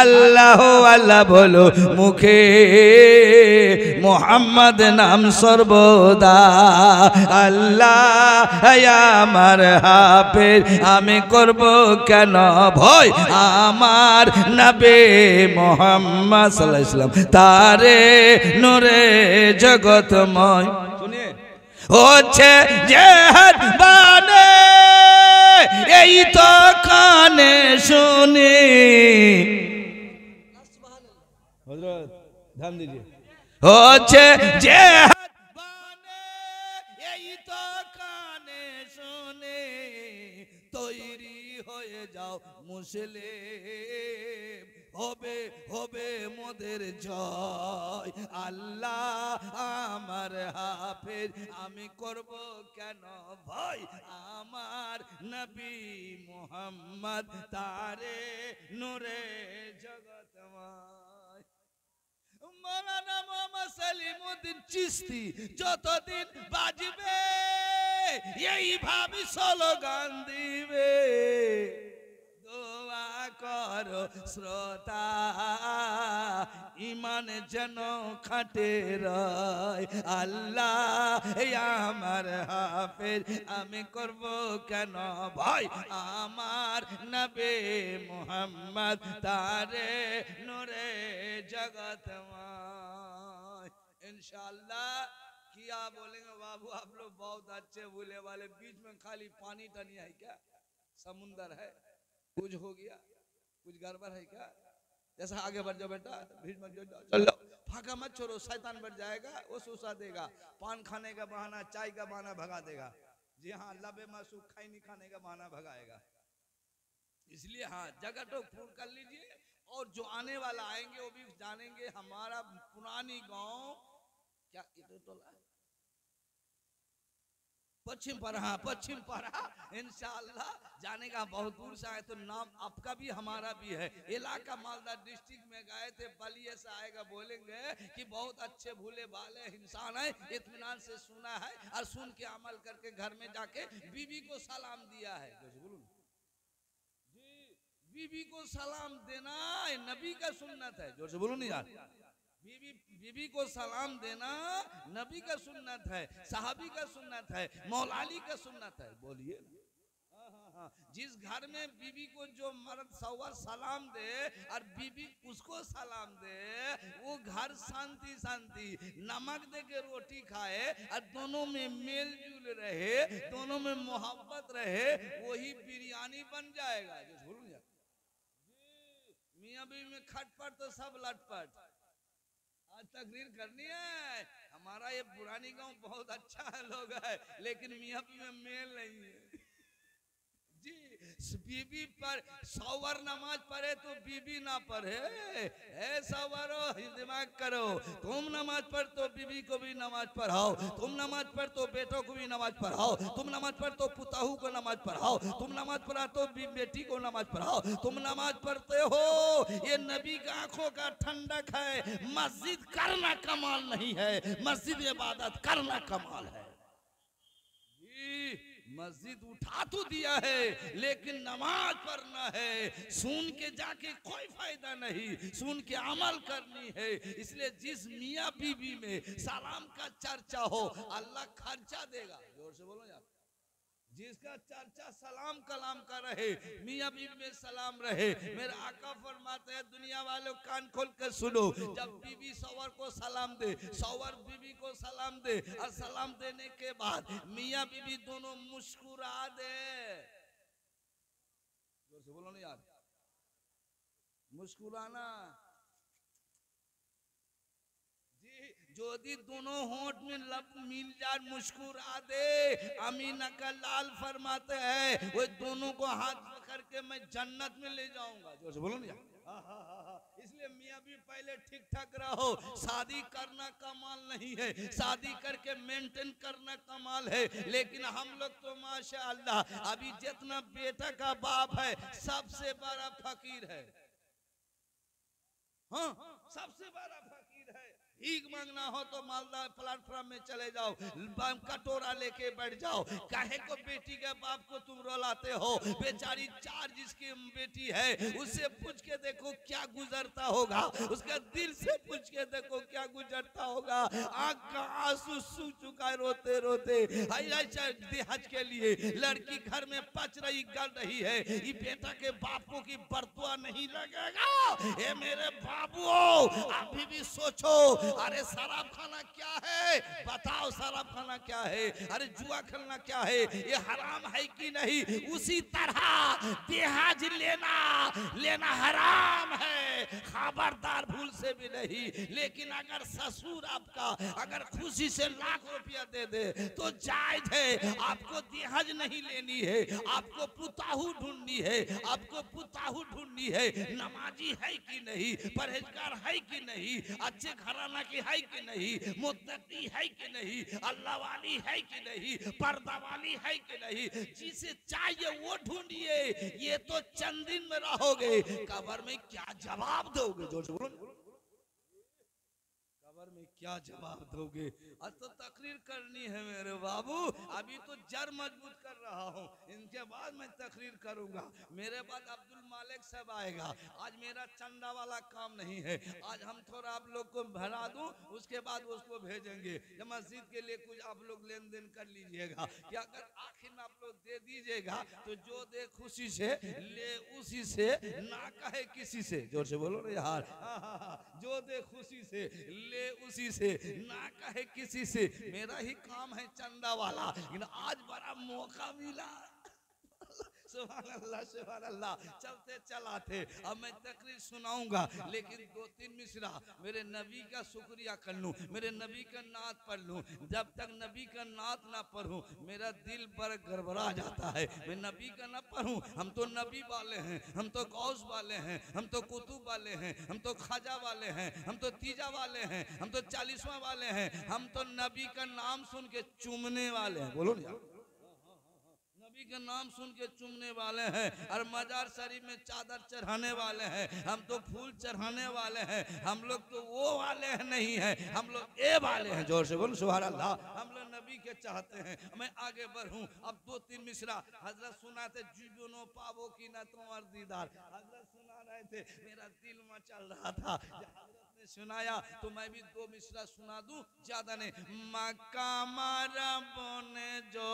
আল্লাহ আল্লাহ বলো মুখে, মোহাম্মদ নাম সর্বদা। আল্লাহ আমার হাফেজ, আমি করব কেন ভয়, আমার নবী মোহাম্মদ সাল্লাল্লাহু আলাইহি ওয়াসাল্লাম তারে নূরে জগতময়। শুনিয়ে হচ্ছে জিহাদ বানে, এই তো কানে শুনি। হযরত ধ্যান দीजिए। হচ্ছে জিহাদ বানে, এই তো কানে শুনি, তৈরি হয়ে যাও মুসলিম, হবে হবে মোদের জয়। আল্লাহ আমার হাফেজ, আমি করব কেন ভয়, আমার নবী মুহাম্মদ তারে নূরে জগতময়। মৌলানা মোহাম্মদ সলিমউদ্দিন চিশতি যতদিন বাজবে এইভাবে স্লোগান দিবে। দোয়া করো শ্রোতা, ইমান যেন খাটে রয়। আল্লাহ আমার হাফেজ, আমি করব কেন ভয়, আমার নবী মুহাম্মদ তারে নূরে जगतमय। इंशाअल्लाह क्या बोलेंगे बाबू, आप लोग बहुत अच्छे भूले वाले, बीच में खाली पानी टनी है क्या, समुंदर है, कुछ हो गया, कुछ गड़बड़ है क्या? जैसा आगे बढ़ जाओ बेटा, भीड़ में चलो, फाका मत छोड़ो, शैतान बढ़ जाएगा, वो सुसा देगा, पान खाने का बहाना, चाय का बहाना भगा देगा। जी हाँ, लबे मासूक खाई नहीं खाने का बहाना भगाएगा। इसलिए हाँ, जगह तो पूर्ण कर लीजिए, और जो आने वाला आएंगे वो भी जानेंगे हमारा पुरानी गांव क्या टोला पश्चिम परहा, पश्चिम परहा इंशाअल्लाह जाने का बहुत दूर से आए, तो नाम आपका भी हमारा भी है। इलाका मालदा डिस्ट्रिक्ट में गए थे, बलिए से आएगा, बोलेंगे कि बहुत अच्छे भूले भाले इंसान है, इत्मीनान से सुना है और सुन के अमल करके घर में जाके बीवी को सलाम दिया है। बीवी को सलाम देना नबी का सुन्नत है, जोर से बोलो नहीं यार। बीवी को सलाम देना नबी का सुन्नत है, सहाबी का सुन्नत है, मौलाली का सुन्नत है। बोलिए जिस घर में बीवी को जो मर्द सवार सलाम दे और बीवी उसको सलाम दे, वो घर शांति शांति नमक दे के रोटी खाए और दोनों में मेल जुल रहे, दोनों में मोहब्बत रहे, वही बिरयानी बन जाएगा। जो बोलूं यार, मियाँ बीवी में खटपट तो सब लटपट। आज तकरीर करनी है, हमारा ये पुरानी गांव बहुत अच्छा है लोग है, लेकिन मियाँ बीवी में मेल नहीं है जी। बीबी पर सौवर नमाज पढ़े तो बीबी ना पढ़े, ऐ सौवरो दिमाग करो, तुम नमाज पढ़ तो बीबी को भी नमाज पढ़ाओ, तुम नमाज पढ़ तो बेटों को भी नमाज पढ़ाओ, तुम नमाज पढ़ तो पुताहू को नमाज पढ़ाओ, तुम नमाज पढ़ा तो बेटी को नमाज पढ़ाओ, तुम नमाज पढ़ते हो, ये नबी का आंखों का ठंडक है। मस्जिद करना कमाल नहीं है, मस्जिद इबादत करना कमाल है। मस्जिद उठा तो दिया है, लेकिन नमाज पढ़ना है, सुन के जाके कोई फायदा नहीं, सुन के अमल करनी है। इसलिए जिस मियाँ बीवी में सलाम का चर्चा हो, अल्लाह खर्चा देगा। जोर से बोलो यार, जिसका चर्चा सलाम कलाम का रहे, मियाँ बीवी में सलाम रहे। मेरे आका फरमाते हैं, दुनिया वालों कान खोल कर सुनो, जब बीवी सौवर को सलाम दे, सौवर बीवी को सलाम दे, और सलाम देने के बाद मियाँ बीवी दोनों मुस्कुरा दे। जोर से बोलो नहीं यार, मुस्कुराना। जोदी दोनों होंठ में लब मिल जाए, मुस्कुरा दे, अमीना का लाल फरमाते हैं, वो दोनों को हाथ पकड़ के मैं जन्नत में ले जाऊंगा। जोर से बोलो नहीं। इसलिए मियाँ भी पहले ठीक ठाक रहो। शादी करना कमाल नहीं है, शादी करके मेंटेन करना कमाल है। लेकिन हम लोग तो माशाअल्लाह अभी जितना बेटा का बाप है सबसे बड़ा फकीर है। हाँ, सबसे बड़ा फकीर है। भीख मांगना हो तो मालदा प्लेटफॉर्म में चले जाओ, कटोरा लेके बैठ जाओ। काहे को बेटी के बाप को तुम रुलाते हो? बेचारी 4 जिसकी बेटी है उससे पूछ के देखो क्या गुजरता होगा, उसका दिल से पूछ के देखो क्या गुजरता होगा। आंख का आंसू सूख चुका है रोते रोते। देहज के लिए लड़की घर में पच रही गल रही है, ये बेटा के बाप को की बर्तुआ नहीं लगेगा। ये मेरे बाबू अभी भी सोचो, अरे शराब खाना क्या है? बताओ शराब खाना क्या है? अरे जुआ खेलना क्या है? ये हराम है कि नहीं? उसी तरह देहाज लेना हराम है, खबरदार भूल से भी नहीं। लेकिन अगर ससुर आपका अगर खुशी से लाख रुपया दे दे तो जायज है। आपको देहाज नहीं लेनी है, आपको पुताहू ढूंढनी है, आपको पुताहू ढूंढनी है। नमाजी है कि नहीं, परहेजगार है कि नहीं, अच्छे घराना की है कि नहीं, मुत्तकी है कि नहीं, अल्लाह वाली है कि नहीं, पर्दा वाली है कि नहीं। जिसे चाहिए वो ढूंढिए। ये तो चंद दिन में रहोगे, कब्र में क्या जवाब दोगे? जोर से बोलो, कब्र में क्या जवाब दोगे? आज तो तकरीर करनी है मेरे बाबू, अभी तो जड़ मजबूत कर रहा हूँ, इनके बाद मैं तकरीर करूंगा। मेरे बाद अब्दुल मालिक साहब आएगा। आज मेरा चंदा वाला काम नहीं है, आज हम थोड़ा आप लोग को भरा दूं, उसके बाद उसको भेजेंगे। मस्जिद के लिए कुछ आप लोग लेन देन कर लीजिएगा कि अगर आखिर में आप लोग दे दीजिएगा तो जो दे खुशी से ले, उसी से ना कहे किसी से। जोर से बोलो ना यार, जो दे खुशी से ले, उसी से ना कहे किसी से। मेरा ही काम है चंदा वाला, लेकिन आज बड़ा मौका मिला। सुभान अल्लाह, सुभान अल्लाह। चलते चलाते अब मैं तकरीर सुनाऊंगा, लेकिन 2-3 मिसरा मेरे नबी का शुक्रिया कर लूं, मेरे नबी का नात पढ़ लूं। जब तक नबी का नात ना पढ़ूं मेरा दिल पर गड़बड़ा जाता है। मैं नबी का ना पढ़ूं, हम तो नबी वाले हैं, हम तो गौस वाले हैं, हम तो कुतुब वाले हैं, हम तो खाजा वाले हैं, हम तो तीजा वाले हैं, हम तो 40वां वाले हैं, हम तो नबी का नाम सुन के चूमने वाले हैं। बोलो ना, नबी का नाम सुन के चूमने वाले हैं। और मजार शरीफ में चादर चढ़ाने वाले हैं, हम तो फूल चढ़ाने वाले हैं। हम लोग तो वो वाले हैं नहीं है, हम लोग ए वाले हैं। जोर से बोलो सुभान अल्लाह। हम लोग नबी के चाहते हैं। मैं आगे बढ़ूं, अब 2-3 मिसरा हजरत सुनाते, जीवनो पावो की ना तुम्हार दीदार। हजरत सुना रहे थे, मेरा दिल मचल रहा था। सुनाया तो मैं भी 2 मिसरा सुना दूं, ज्यादा नहीं। मकामा रब ने जो,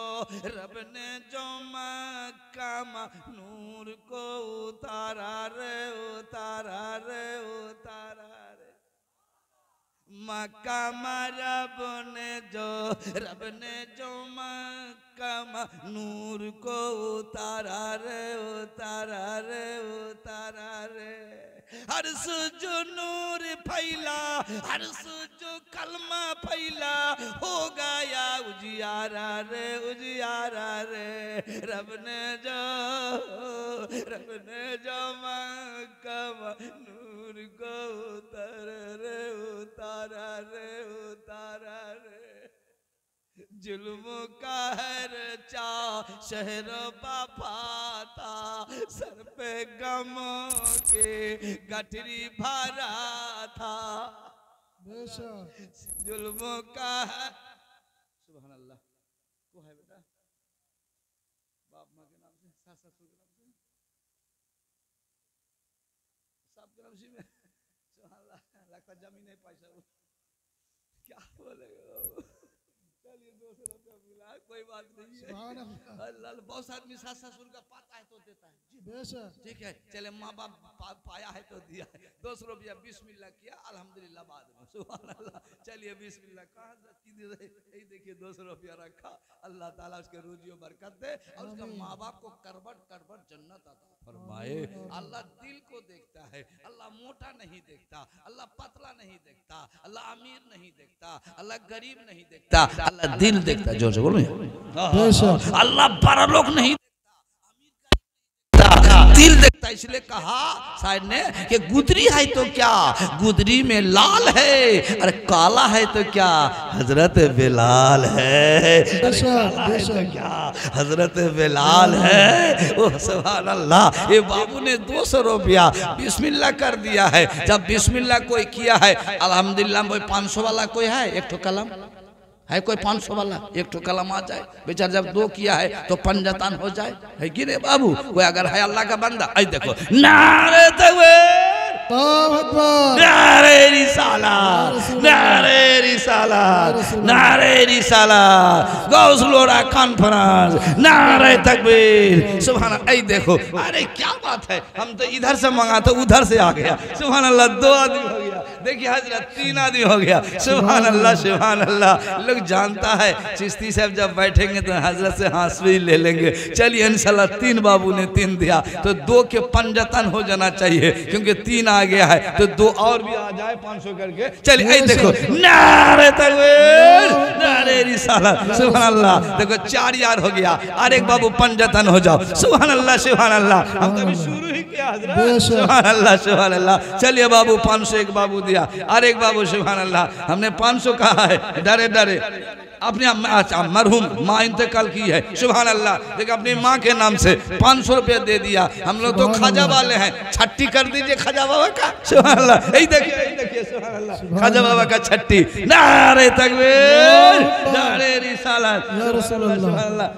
रब ने जो मकामा नूर को उतारा रे, उतारा रे, उतारा रे। मकामा रब ने जो, रब ने जो मकामा नूर को उतारा रे, उतारा रे, उतारा रे। हर जो नूर फैला, हर जो कलमा फैला, हो गया उजियारा रे, उजियारा रे। रब ने जो मकामा नूर को उतारा रे, उतारा रे, उतारा रे। जुल्मों का हर चा शहर बापा था, सर पे गमों के गठरी भरा था। जुल्मों का है, सुभान अल्लाह। को है बेटा, बाप माँ के नाम से, सास ससुर के नाम से, सब के नाम से में, सुभान अल्लाह। लगता जमीन है पैसा, क्या बोलेगा? चलिए 200 रुपया मिला, कोई बात नहीं है। अल्लाह, बहुत आदमी सास ससुर का पाता है तो देता है जी, बेशक ठीक है। चले माँ बाप पाया है तो दिया है। 200 रुपया बिस्मिल्लाह किया, अल्हम्दुलिल्लाह बाद में, सुभान अल्लाह। चलिए बिस्मिल्लाह, कहाँ यही देखिए 200 रुपया रखा। अल्लाह ताला उसके रोजियों बरकत दे और उसका माँ बाप को करबट करबट जन्नत अता फरमाए। अल्लाह दिल को देखता है, अल्लाह मोटा नहीं देखता, अल्लाह पतला नहीं देखता, अल्लाह अमीर नहीं देखता, अल्लाह गरीब नहीं देखता, अल्लाह दिल देखता। जोर से बोलो, अल्लाह परलोक नहीं देखता, अमीर दिल देखता। था, इसलिए कहा शायद ने कि गुदरी है तो क्या, गुदरी में लाल है, अरे काला है तो क्या, हजरत बिलाल है, तो क्या हजरत बिलाल है। ओ सुभान अल्लाह। ये बाबू ने 200 रुपया बिस्मिल्लाह कर दिया है। जब बिस्मिल्लाह कोई किया है, अल्हम्दुलिल्लाह। कोई 500 वाला कोई है, एक ठो कलम है, कोई 500 वाला एक ठो कलम आ जाए बेचारा। जब 2 किया है तो पंजतान हो जाए, है कि नहीं बाबू। कोई अगर है अल्लाह का बंदा, आई देखो, नारे तकबीर, नारे रिसालत, नारे रिसालत, नारे रिसालत, गौसलोरा कॉन्फ्रेंस, नारे तकबीर, सुभान अल्लाह। आई देखो, अरे क्या बात है, हम तो इधर से मंगा तो उधर से आ गया, सुभान अल्लाह। 2 आदमी हो गया, देखिए हजरत 3 आदमी हो गया, सुभान अल्लाह, सुभान अल्लाह। लोग जानता है चिश्ती साहब जब बैठेंगे तो हजरत से हाँस भी ले लेंगे। चलिए इंशाल्लाह 3 बाबू ने 3 दिया तो 2 के पंजतन हो जाना चाहिए, क्योंकि 3 आ गया है तो 2 और भी आ जाए 500 करके। चलिए देखो, नारे तकबीर, नारे रिसालत, सुभान अल्लाह। देखो 4 यार हो गया, और एक बाबू पंजतन हो जाओ, सुभान अल्लाह, सुभान अल्लाह। हम तो अभी शुरू ही किया हजरत, सुभान अल्लाह, सुभान अल्लाह। चलिए बाबू 500 एक बाबू दिया, और एक बाबू सुभान अल्लाह। हमने 500 कहा है, डरे डरे अपने मरहूम माँ इंतकाल की है, सुभान अल्लाह। देखिए अपनी माँ के नाम से 500 रुपया दे दिया। हम लोग तो खाजा वाले हैं, छट्टी कर दीजिए खाजा बाबा का, सुभान अल्लाह। यही देखिए, यही देखिए, सुभान अल्लाह, खाजा बाबा का छट्टी। नारे तकबीर, नारे रिसालत, सुभान अल्लाह।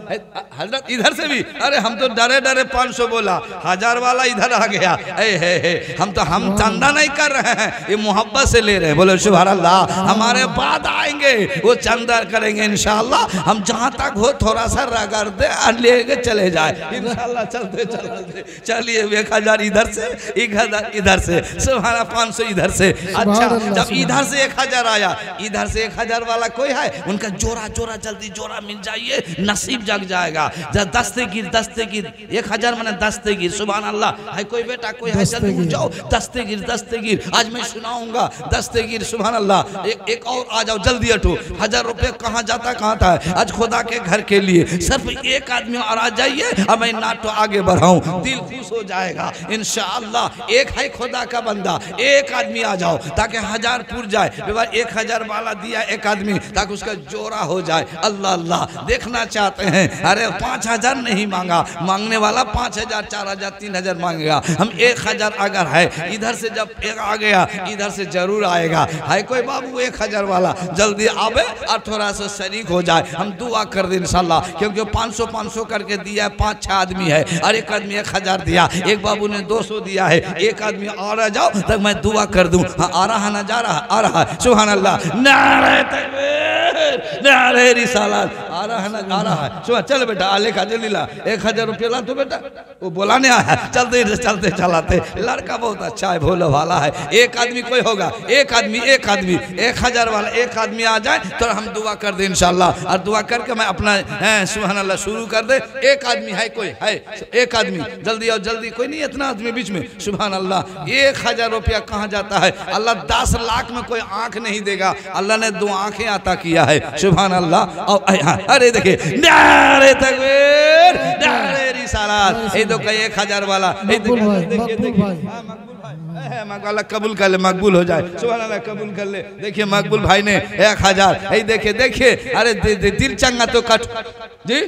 हजरत इधर से भी, अरे हम तो डरे डरे 500 बोला, 1000 वाला इधर आ गया। ए हम तो हम चंदा नहीं कर रहे हैं, ये मोहब्बत से ले रहे हैं, बोलो सुभान अल्लाह। हमारे बाद आएंगे वो चंदा करेंगे इंशाअल्लाह। हम जहां तक हो थोड़ा सा रगड़ दे और लेके चले जाए इंशाअल्लाह। चलते चलते चलिए 1000 इधर से, 1000 इधर से, सुभान 500 इधर से। अच्छा जब इधर से 1000 आया, इधर से 1000 वाला कोई है, उनका जोड़ा जोड़ा जल्दी जोड़ा मिल जाइए, नसीब जग जाएगा। जब दस्तगीर 1000 मैंने दस्तगीर, सुभान अल्लाह। है कोई बेटा, कोई है, जल्दी उठ जाओ। दस्तगीर आज मैं सुनाऊंगा दस्तगीर, सुभान अल्लाह। एक और आ जाओ, जल्दी हटो। 1000 रुपये कहाँ जाता कहाँ था, आज खुदा के घर के लिए सिर्फ एक आदमी और आ जाइए, अब मैं ना तो आगे बढ़ाऊं, दिल खुश हो जाएगा इंशाअल्लाह। एक है खुदा का बंदा, एक आदमी आ जाओ ताकि 1000 पूर जाए। 1000 वाला दिया एक आदमी ताकि उसका जोड़ा हो जाए। अल्लाह अल्लाह देखना चाहते हैं। अरे 5000 नहीं मांगा, मांगने वाला 5000, 4000, 3000 मांगेगा। हम 1000 अगर है, इधर से जब एक आ गया इधर से जरूर आएगा। है कोई बाबू 1000 वाला, जल्दी आवे और थोड़ा सा शरीक हो जाए, हम दुआ कर दे इंशाल्लाह। क्योंकि 500 करके दिया है, 5-6 आदमी है, और एक आदमी 1000 दिया, एक बाबू ने 200 दिया है, एक आदमी और आ जाओ तक मैं दुआ कर दूं। हाँ आ रहा ना, जा रहा, आ रहा है, सुभान अल्लाह। नारे तकबीर, नारे रिसालत, आ रहा है ना, आ रहा है, सुभान। चल बेटा आले का जल्दी ला, 1000 रुपया ला तो बेटा, वो बुलाने आया। चलते चलते चलाते, लड़का बहुत अच्छा है, भोले वाला है। एक आदमी कोई होगा, एक आदमी 1000 वाला एक आदमी आ जाए तो हम दुआ कर दे इंशाल्लाह। और दुआ करके मैं अपना सुभान अल्लाह शुरू कर दे। एक आदमी है, कोई है, एक आदमी, जल्दी और जल्दी, कोई नहीं, इतना आदमी बीच में, सुभान अल्लाह। 1000 रुपया कहाँ जाता है, अल्लाह 10 लाख में कोई आंख नहीं देगा, अल्लाह ने 2 आंखें आता किया है, सुभान अल्लाह। और अरे देखिए, नारे तकबीर, नारे रिसालत। ये तो कई 1000 वाला, अल्लाह कबूल कर ले, मकबूल हो जाए, सुभान अल्लाह, कबूल कर ले। देखिए मकबूल भाई ने 1000, देखिए देखिए, अरे दिल चंगा तो कट जी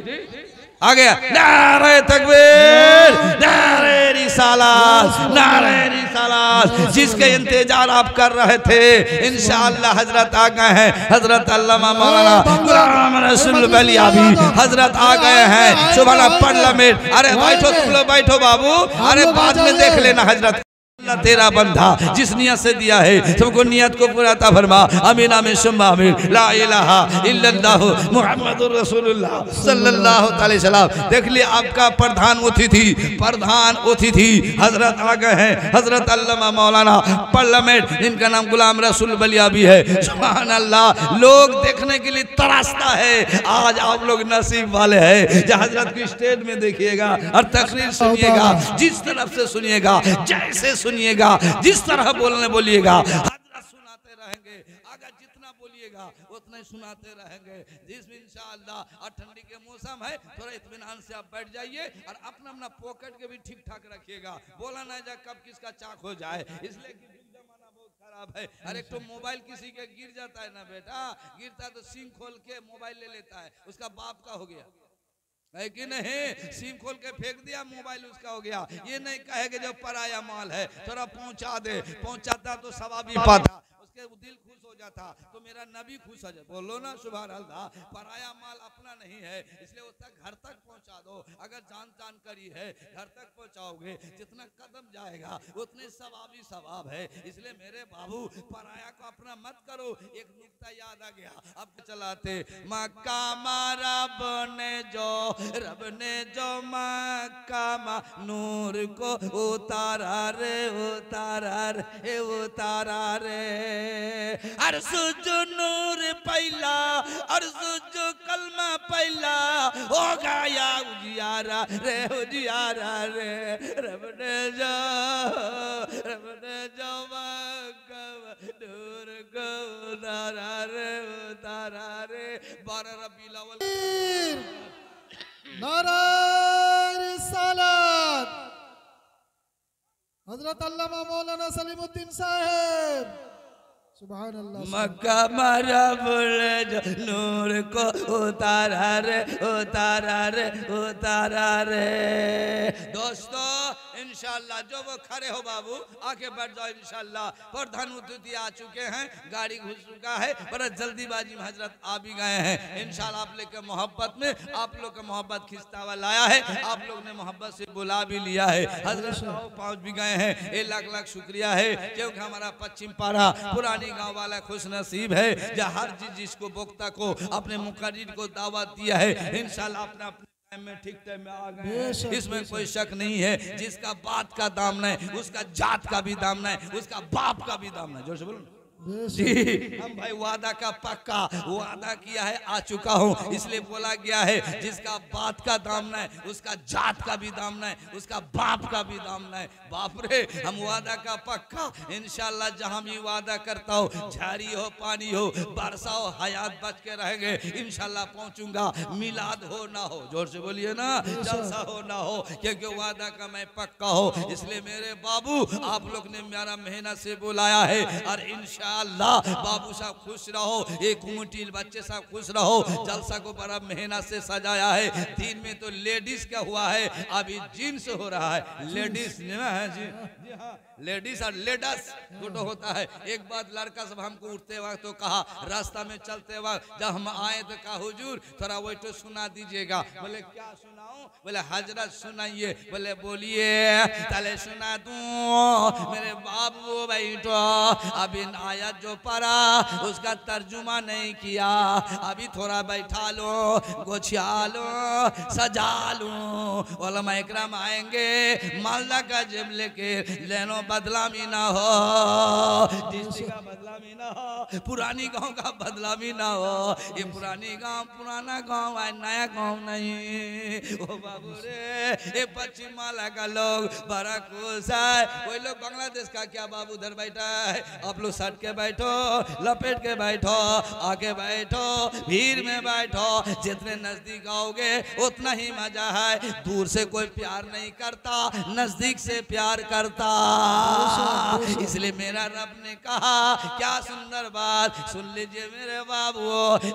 आ गया। नारे तकबीर, नारे रिसालत, नारे रिसालत। जिसके इंतजार आप कर रहे थे इंशाअल्लाह हजरत आ गए हैं। हजरत अल्लामा मौलाना गुलाम रसूल बलियाबी हजरत आ गए हैं, सुभान अल्लाह। पार्लियामेंट, अरे बैठो तुम लोग, बैठो बाबू, अरे बाद में देख लेना हजरत। अल्लाह तेरा बंदा जिस नियत से दिया है सबको नियत को पूरा अता फरमा। आमीन आमीन सुम्मा आमीन। ला इलाहा इल्लल्लाहु मुहम्मदुर रसूलुल्लाह सल्लल्लाहु अलैहि वसल्लम। देख लिया आपका प्रधान अतिथि हजरत आ गए हैं, हजरत अल्लामा मौलाना पार्लियामेंट, इनका नाम गुलाम रसूल बलियाबी है। सुभान अल्लाह, लोग देखने के लिए तरसता है। आज आप लोग नसीब वाले हैं जो हजरत की स्टेज में देखिएगा और तकरीर सुनिएगा, जिस तरफ से सुनिएगा, जैसे सुनिएगा, जिस तरह बोलिएगा, हजरत सुनाते रहेंगे। अगर जितना बोलिएगा लगेगा उतना ही सुनाते रहेंगे। जिसमें इंशाअल्लाह और ठंडी के मौसम है, थोड़ा इत्मीनान से आप बैठ जाइए और अपना अपना पॉकेट के भी ठीक ठाक रखिएगा, बोला ना जाए कब किसका चाक हो जाए, इसलिए कि जमाना बहुत खराब है। अरे तो मोबाइल किसी के गिर जाता है ना बेटा, गिरता है तो सिम खोल के मोबाइल ले लेता है, उसका बाप का हो गया है कि नहीं, सिम खोल के फेंक दिया मोबाइल उसका हो गया। ये नहीं कहे कि जो पराया माल है थोड़ा पहुंचा दे, पहुंचाता तो सवाब भी पाता, उसके दिल खुश हो जाता तो मेरा नबी खुश हो जाता। बोलो ना सुभान अल्लाह। पराया माल अपना नहीं है, इसलिए उसका घर तक पहुंचा दो। अगर जानकारी है घर तक पहुंचाओगे, जितना कदम जाएगा उतने सवाब ही सवाब है। इसलिए मेरे बाबू पराया को अपना मत करो। एक नुक्ता याद आ गया, अब चलाते मक्का मारा बने जो रब ने जो मक्का मा नूर को उतारा रे, उतारा रे, उतारा रे। अर्जुजो नूर पहला, अर्जुजो कलमा पहला, हो गया उजियारा रे, उजियारा रे। रब ने जो मक्का नूर को उतारा रे, उतारा रे। 12 रबीउल अव्वल नारे रिसालत हजरत अल्लामा मौलाना सलीमुद्दीन साहब सुभान अल्लाह। मक्का मारा बोले जो नूर को उतारा रे, उतारा रे, उतारा रे। दोस्तों इंशाल्लाह जो वो खड़े हो बाबू आके बैठ जाओ इंशाल्लाह। प्रधान अतिथि आ चुके हैं, गाड़ी घुस चुका है, बड़ा जल्दीबाजी में हजरत आ भी गए हैं। इंशाल्लाह आप लोग के मोहब्बत में, आप लोग का मोहब्बत खिंचता हुआ लाया है, आप लोग ने मोहब्बत से बुला भी लिया है। हजरत पहुंच भी गए हैं, 1 लाख शुक्रिया है, क्योंकि हमारा पश्चिम पारा पुरानी गांव वाला खुश नसीब है जो हर चीज जिसको बोक्ता को अपने मुकर्रिर को दावत दिया है। इंशाल्लाह अपना टाइम में ठीक टाइम में आ गए, इसमें कोई शक नहीं है। जिसका बात का दाम नहीं, उसका जात का भी दाम नहीं, उसका बाप का भी दाम नहीं। जोर से बोलो जी। हम भाई वादा का पक्का वादा किया है, आ चुका हूँ, इसलिए बोला गया है जिसका बात का दाम नहीं, उसका जात का भी दाम नहीं, उसका बाप का भी दाम नहीं। बाप रे, हम वादा का पक्का इंशाल्लाह जहाँ भी वादा करता हूँ, झाड़ी हो पानी हो बरसा हो हयात बच के रहेंगे, इंशाल्लाह पहुँचूंगा। मिलाद हो ना हो, जोर से बोलिए ना, जलसा हो ना हो, क्योंकि वादा का मैं पक्का हो। इसलिए मेरे बाबू आप लोग ने मेरा मेहनत से बुलाया है, और इंशाल्लाह बाबू साहब खुश रहो, एक कुमटी बच्चे साहब खुश रहो। जलसा को बड़ा मेहनत से सजाया है। दिन में तो लेडीज का हुआ है, अभी जींस हो रहा है। लेडीज है जी, लेडीज और लेडस दोनों होता है। एक बात लड़का सब हमको उठते वक्त तो कहा, रास्ता में चलते वक्त जब हम आए तो कहा हुजूर थोड़ा वही तो सुना दीजिएगा। बोले क्या सुनाऊं? बोले हजरत सुनाइए। बोले बोलिए। तले सुना दूं मेरे बाबू बैठो, अभी आयत जो पढ़ा उसका तर्जुमा नहीं किया, अभी थोड़ा बैठा लो, गोछिया लो, सजा लो। उलमा इकराम आएंगे, मालदा का जेब लेके लेनो बदलामी ना हो, डिस्ट्रिक्ट का बदलामी ना हो, पुरानी गांव का बदलामी ना हो। ये पुरानी गांव पुराना गांव है, नया गांव नहीं। ओ बाबू रे, ये पश्चिम माला का लोग बड़ा खुश है। कोई लोग बांग्लादेश का क्या बाबू उधर बैठा है, आप लोग सट के बैठो, लपेट के बैठो, आके बैठो, भीड़ में बैठो। जितने नजदीक आओगे उतना ही मजा है। दूर से कोई प्यार नहीं करता, नजदीक से प्यार करता। इसलिए मेरा रब ने कहा, क्या सुंदर बात सुन लीजिए मेरे बाबू,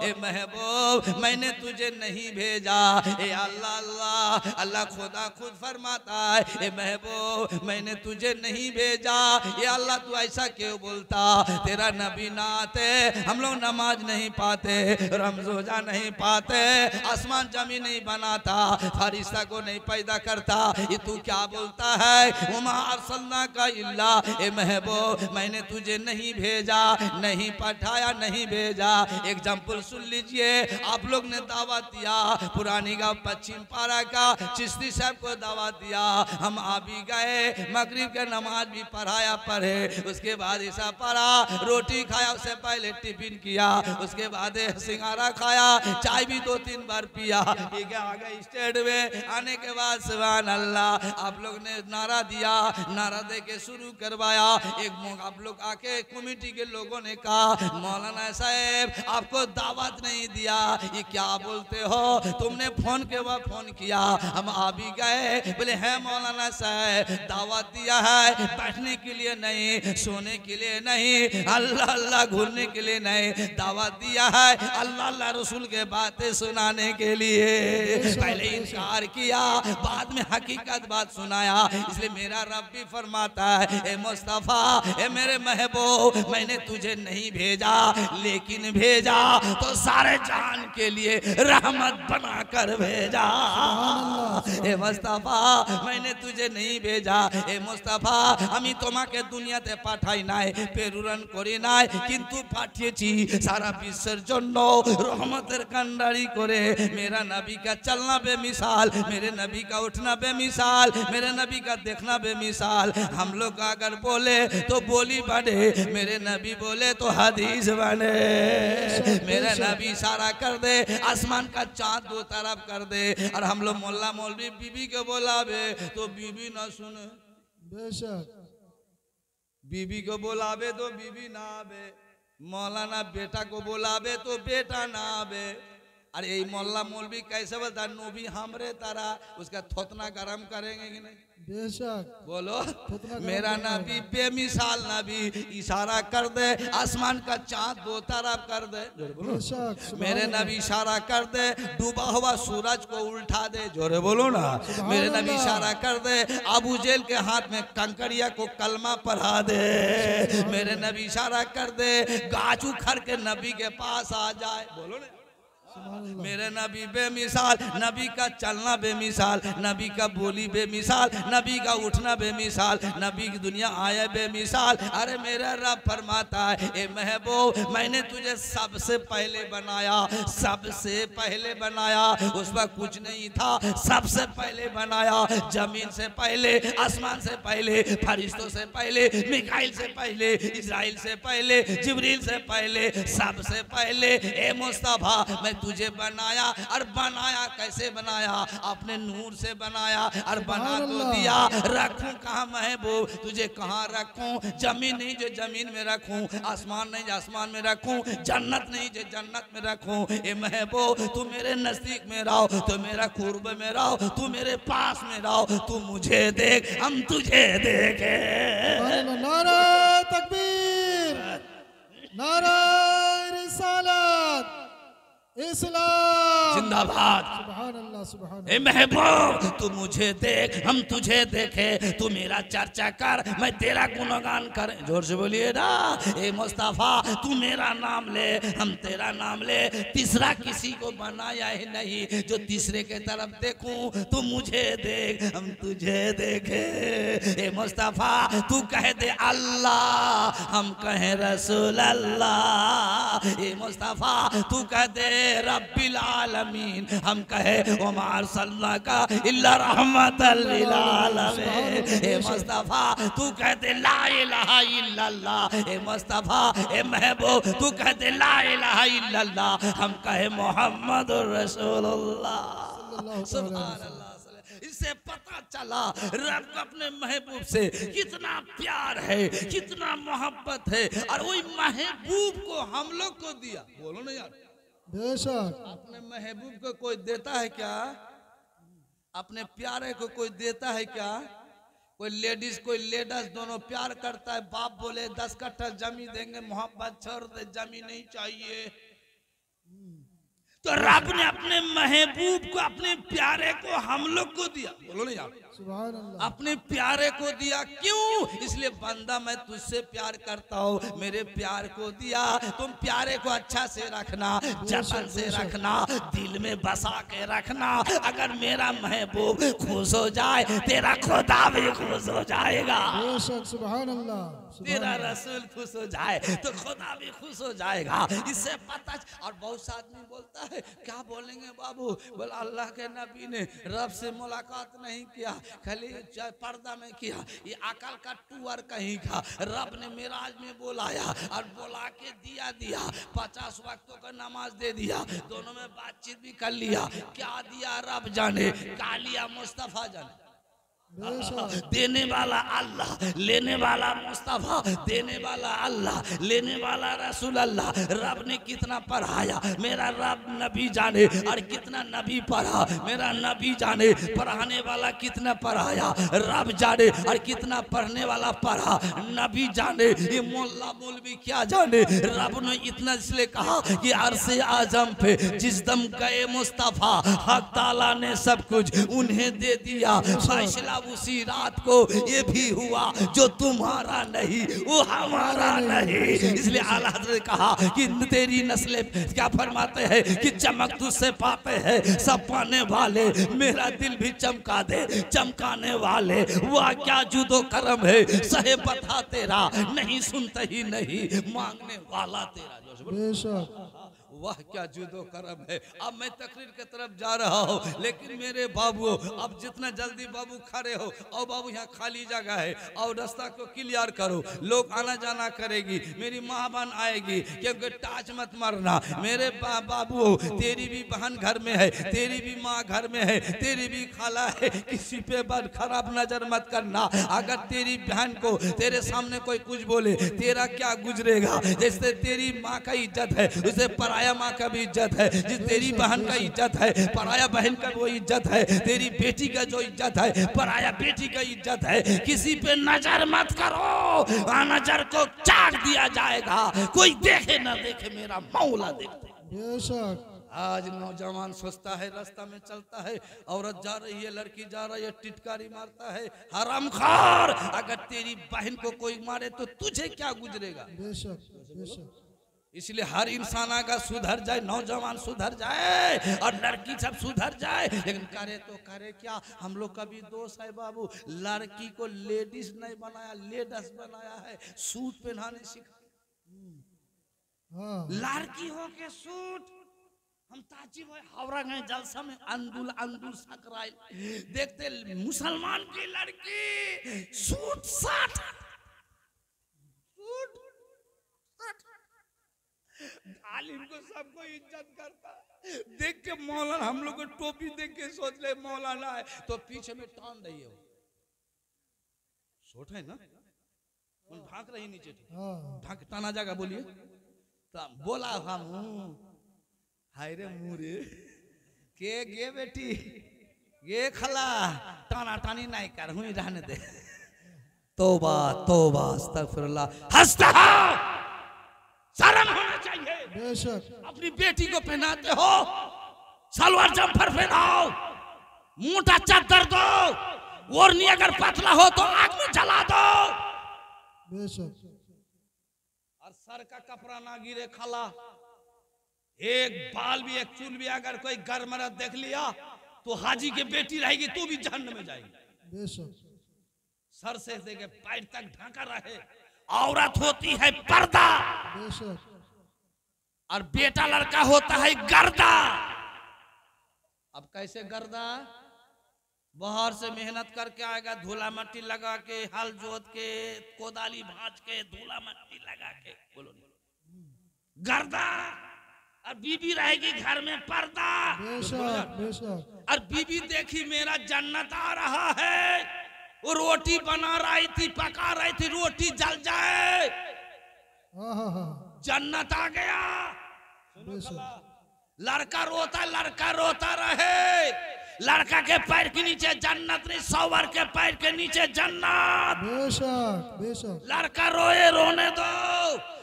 ए महबूब मैंने तुझे नहीं भेजा। ए अल्लाह अल्लाह अल्लाह खुदा खुद फरमाता है, ए महबूब मैंने तुझे नहीं भेजा। ये अल्लाह तू ऐसा क्यों बोलता? तेरा नबी ना आते हम लोग नमाज नहीं पाते, रमज़ोजा नहीं पाते, आसमान जमीन नहीं बनाता, फरिश्ता को नहीं पैदा करता। ये तू क्या बोलता है? उमा अरसलना का इल्ला, ए महबूब मैंने तुझे नहीं भेजा, नहीं पठाया, नहीं भेजा। एग्जाम्पल सुन लीजिए, आप लोग ने दावत दिया पुरानी गांव पश्चिम पारा का चिश्ती साहब को दावत दिया, हम आ भी गए, मगरिब के नमाज भी पढ़ाया पढ़े, उसके बाद ईसा पढ़ा, रोटी खाया, उससे पहले टिफिन किया, उसके बाद सिंगारा खाया, चाय भी 2-3 बार पिया। ठीक है, आ गए स्टेज में। आने के बाद सुभान अल्लाह आप लोग ने नारा दिया, नारा दे के शुरू करवाया, एक आप लोग आके कमेटी के लोगों ने कहा मौलाना साहब आपको दावत नहीं दिया, ये क्या बोलते हो, तुमने फोन के बाद फोन किया, हम आ भी गए। बोले है मौलाना साहब दावत दिया है, बैठने के लिए नहीं, सोने के लिए नहीं, अल्लाह अल्लाह घूरने के लिए नहीं, दावत दिया है अल्लाह अल्लाह रसूल के बातें सुनाने के लिए। पहले इनकार किया, बाद में हकीकत बात सुनाया। इसलिए मेरा रब भी फरमाता है ए मुस्तफा ए मेरे महबूब, मैंने तुझे नहीं भेजा लेकिन भेजा तो सारे जान के लिए रहमत बनाकर भेजा। ए मुस्तफा मैंने तुझे नहीं भेजा, ए मुस्तफा আমি তোমাকে দুনিয়াতে পাঠাই নাই প্রেরণ করি নাই, কিন্তু পাঠিয়েছি সারা বিশ্বের জন্য रहमतेर कंडारी करे। मेरा नबी का चलना बेमिसाल, मेरे नबी का उठना बेमिसाल, मेरे नबी का देखना बेमिसाल। हम लोग अगर बोले तो बोली बने, मेरे नबी बोले तो हदीस बने। मेरा नबी इशारा कर दे आसमान का चांद दो तरफ कर दे, और हम लोग मोल्ला मौलवी बीबी को बोलावे तो बीबी ना सुने, बेशक बीबी को बोलावे तो बीबी ना आवे, मौलाना बेटा को बोलावे तो बेटा ना आवे। अरे ये मोल्ला मौलवी कैसे बोलता नबी हमरे तारा, उसका थोतना गरम करेंगे कि नहीं? बेशक बोलो मेरा नबी बेमिसाल नबी, इशारा कर दे आसमान का चांद दो तरफ कर दे। मेरे नबी इशारा कर दे डूबा हुआ सूरज को उल्टा दे, जोरे बोलो ना। मेरे नबी इशारा कर दे अबू जेल के हाथ में कंकरिया को कलमा पढ़ा दे। मेरे नबी इशारा कर दे गाछ उखड़ के नबी के पास आ जाए, बोलो ना। मेरे नबी बेमिसाल, नबी का चलना बेमिसाल, नबी का बोली बेमिसाल, नबी का उठना बेमिसाल, नबी की दुनिया आया बेमिसाल। अरे मेरा रब फरमाता है ए महबूब मैंने तुझे सबसे पहले बनाया, सबसे पहले बनाया, उस वक्त कुछ नहीं था, सबसे पहले बनाया। जमीन से पहले, आसमान से पहले, फरिश्तों से पहले, मिकाइल से पहले, इजराइल से पहले, जिब्रील से पहले, सबसे पहले ए मुस्तफा मैं तुझे बनाया। और बनाया कैसे बनाया? अपने नूर से बनाया और बना तो दिया। रखूं कहाँ महबूब, तुझे कहाँ रखूं? जमीन नहीं जो जमीन में रखूं, आसमान नहीं जो आसमान में रखूं, जन्नत नहीं जो जन्नत में रखूं। ए महबूब तू मेरे नजदीक में रहो, तू मेरा कुर्ब में रहो, तू मेरे पास में रहो, तू मुझे देख हम तुझे देखे। नारा तकबीर, नारा रिसालत, इस्लाम जिंदाबाद। सुभान अल्लाह, सुभान ए महबूब तू मुझे देख हम तुझे देखे, तू मेरा चर्चा कर मैं तेरा गुणगान कर। जोर से बोलिए ना। ए मुस्तफा तू मेरा नाम ले हम तेरा नाम ले, तीसरा किसी को बनाया ही नहीं जो तीसरे के तरफ देखूं। तू मुझे देख हम तुझे देखे। ए मुस्तफा तू कह दे अल्लाह हम कहें रसूल अल्लाह। ए मुस्तफा तू कह दे रब्बिल आलमीन हम कहे उमर सल्लल्लाहु का इल्ला रहमतल लिल आलमीन। ए मुस्तफा तू कहते ला इलाहा इल्लल्लाह। ए मुस्तफा ए महबूब तू कहते ला इलाहा इल्लल्लाह हम कहे मोहम्मदुर रसूलुल्लाह। सुभान अल्लाह। इससे पता चला रब को अपने महबूब से कितना प्यार है, कितना मोहब्बत है, और वही महबूब को हम लोग को दिया। बोलो ना यार। बेशक अपने महबूब को कोई देता है क्या? अपने प्यारे को कोई देता है क्या? कोई लेडीज कोई लेडीज दोनों प्यार करता है, बाप बोले 10 कट्ठा जमीन देंगे, मोहब्बत छोड़ दे जमीन नहीं चाहिए। तो रब ने अपने महबूब को अपने प्यारे को हम लोग को दिया। बोलो ना यार। सुभान अल्लाह। अपने प्यारे को दिया क्यों? इसलिए बंदा मैं तुझसे प्यार करता हूँ, मेरे प्यार को दिया। तुम प्यारे को अच्छा से रखना, जतन से रखना, दिल में बसा के रखना। अगर मेरा महबूब खुश हो जाए तेरा खुदा भी खुश हो जाएगा। बेशक सुभान अल्लाह। तेरा रसूल खुश हो जाए तो खुदा भी खुश हो जाएगा। इससे पता। और बहुत सा आदमी बोलता है क्या बोलेंगे बाबू? बोल अल्लाह के नबी ने रब से मुलाकात नहीं किया, खाली पर्दा में किया। ये अकल का टूअर कहीं का। रब ने मेराज में बुलाया और बुला के दिया 50 वक्तों का नमाज दे दिया, दोनों में बातचीत भी कर लिया। क्या दिया रब जाने, क्या लिया मुस्तफा जाने। बेशक देने वाला अल्लाह, लेने वाला मुस्तफा, देने वाला अल्लाह, लेने वाला रसूल अल्लाह। रब ने कितना पढ़ाया मेरा रब नबी जाने, और कितना नबी पढ़ा मेरा नबी जाने। पढ़ाने वाला कितना पढ़ाया रब जाने, और कितना पढ़ने वाला पढ़ा नबी जाने। ये मोल्ला मौलवी क्या जाने। रब ने इतना इसलिए कहा कि अरसे आजम पे जिस दम गए मुस्तफा, हक ताला ने सब कुछ उन्हें दे दिया। फैसला उसी रात को ये भी हुआ जो तुम्हारा नहीं वो हमारा नहीं। इसलिए आला हज़रत ने कहा कि तेरी नस्लें क्या फरमाते हैं कि चमक तुझसे पाते हैं सब पाने वाले। मेरा दिल भी चमका दे चमकाने वाले। वह क्या जुदो करम है सहे बता तेरा, नहीं सुनते ही नहीं मांगने वाला तेरा। बेशक वाह क्या जुदो करम है। अब मैं तकरीर की तरफ जा रहा हूँ, लेकिन मेरे बाबू अब जितना जल्दी बाबू खड़े हो, और बाबू यहाँ खाली जगह है और रास्ता को क्लियर करो, लोग आना जाना करेगी, मेरी माँ बहन आएगी, क्योंकि टाच मत मारना। मेरे बाबू तेरी भी बहन घर में है, तेरी भी माँ घर में है, तेरी भी खाला है, किसी पे बड़ खराब नजर मत करना। अगर तेरी बहन को तेरे सामने कोई कुछ बोले तेरा क्या गुजरेगा। जैसे तेरी माँ का इज्जत है उसे पराया माँ का भी इज्जत है, जिस तेरी बहन का इज्जत है पराया बहन का वो इज्जत है, तेरी बेटी का जो इज्जत है पराया बेटी का इज्जत है। किसी पे नजर मत करो, नजर को चाट दिया जाएगा, कोई देखे ना देखे मेरा मौला देखते। बेशक आज नौजवान सोचता है रास्ता में चलता है, औरत जा रही है लड़की जा रही है टिटकारी मारता है। हरामखोर, अगर तेरी बहन को कोई मारे तो तुझे क्या गुजरेगा। बेशक बेशक इसलिए हर इंसान अगर सुधर जाए, नौजवान सुधर जाए और लड़की सब सुधर जाए, लेकिन करे तो करे क्या। हम लोग का भी दोस्त है बाबू, लड़की को लेडीज नहीं बनाया लेडीज बनाया है, सूट पहनाने सिखा। हाँ लड़की हो के सूट। हम ताजीब है हावड़ा गए जलसा में अंदुल अंदुल सकराइल देखते मुसलमान की लड़की सूट साट सूट आलिम को सबको इज्जत करता है। देख के मौलाना हम लोग को टोपी देख के सोच ले मौलाना है, तो पीछे में टान रही है वो सोट है ना, ढाक रही नीचे ढाक टाना जाएगा। बोलिए तो बोला हम हाय रे मुरे के गे बेटी गे खला टाना टानी नहीं कर हुई रहने दे। तौबा तौबा अस्तगफिरुल्लाह। हंसता हो शर्म होना चाहिए। बेशक अपनी बेटी को पहनाते हो सलवार जम्पर पहनाओ, मोटा चादर दो, ओढ़नी अगर पतला हो तो आग में जला दो। बेशक और सर का कपड़ा ना गिरे खाला, एक बाल भी एक चूल भी अगर कोई गरमरत देख लिया तो हाजी की बेटी रहेगी तू भी जहन्नम में जाएगी। बेशक सर से लेके पैर तक ढका रहे। औरत होती है पर्दा बेशक और बेटा लड़का होता है गर्दा। अब कैसे गर्दा, बाहर से मेहनत करके आएगा, धूला मट्टी लगा के, हल जोत के, कोदाली भांज के, धूला मट्टी लगा के, बोलो गर्दा। और बीबी रहेगी घर में पर्दा। बेशक बेशक और बीबी देखी मेरा जन्नत आ रहा है, वो रोटी बना रही थी पका रही थी, रोटी जल जाए जन्नत आ गया। लड़का रोता रहे, लड़का के पैर के नीचे जन्नत नहीं, सौवर के पैर के नीचे जन्नत। बेशक बेशक लड़का रोए रोने दो,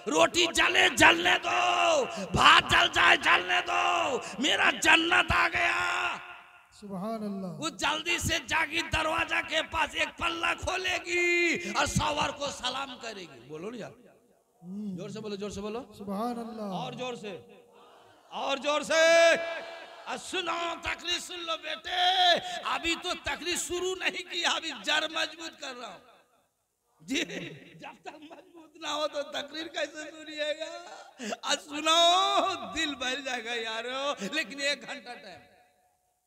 रोटी जले जलने दो, भात जल जाए जलने दो, मेरा जन्नत आ गया। सुभान अल्लाह। वो जल्दी से जागी, दरवाजा के पास एक पल्ला खोलेगी और सवार को सलाम करेगी। बोलो ना यार, जोर से बोलो, जोर से बोलो सुभान अल्लाह। और जोर से, और जोर से। सुनो तकरीर सुन लो बेटे, अभी तो तकरीर शुरू नहीं की, अभी जड़ मजबूत कर रहा हूँ जी। जब तक मजबूत ना हो तो तकरीर कैसे सुनिएगा। आज सुनो दिल बहल जाएगा यारो, लेकिन 1 घंटा टाइम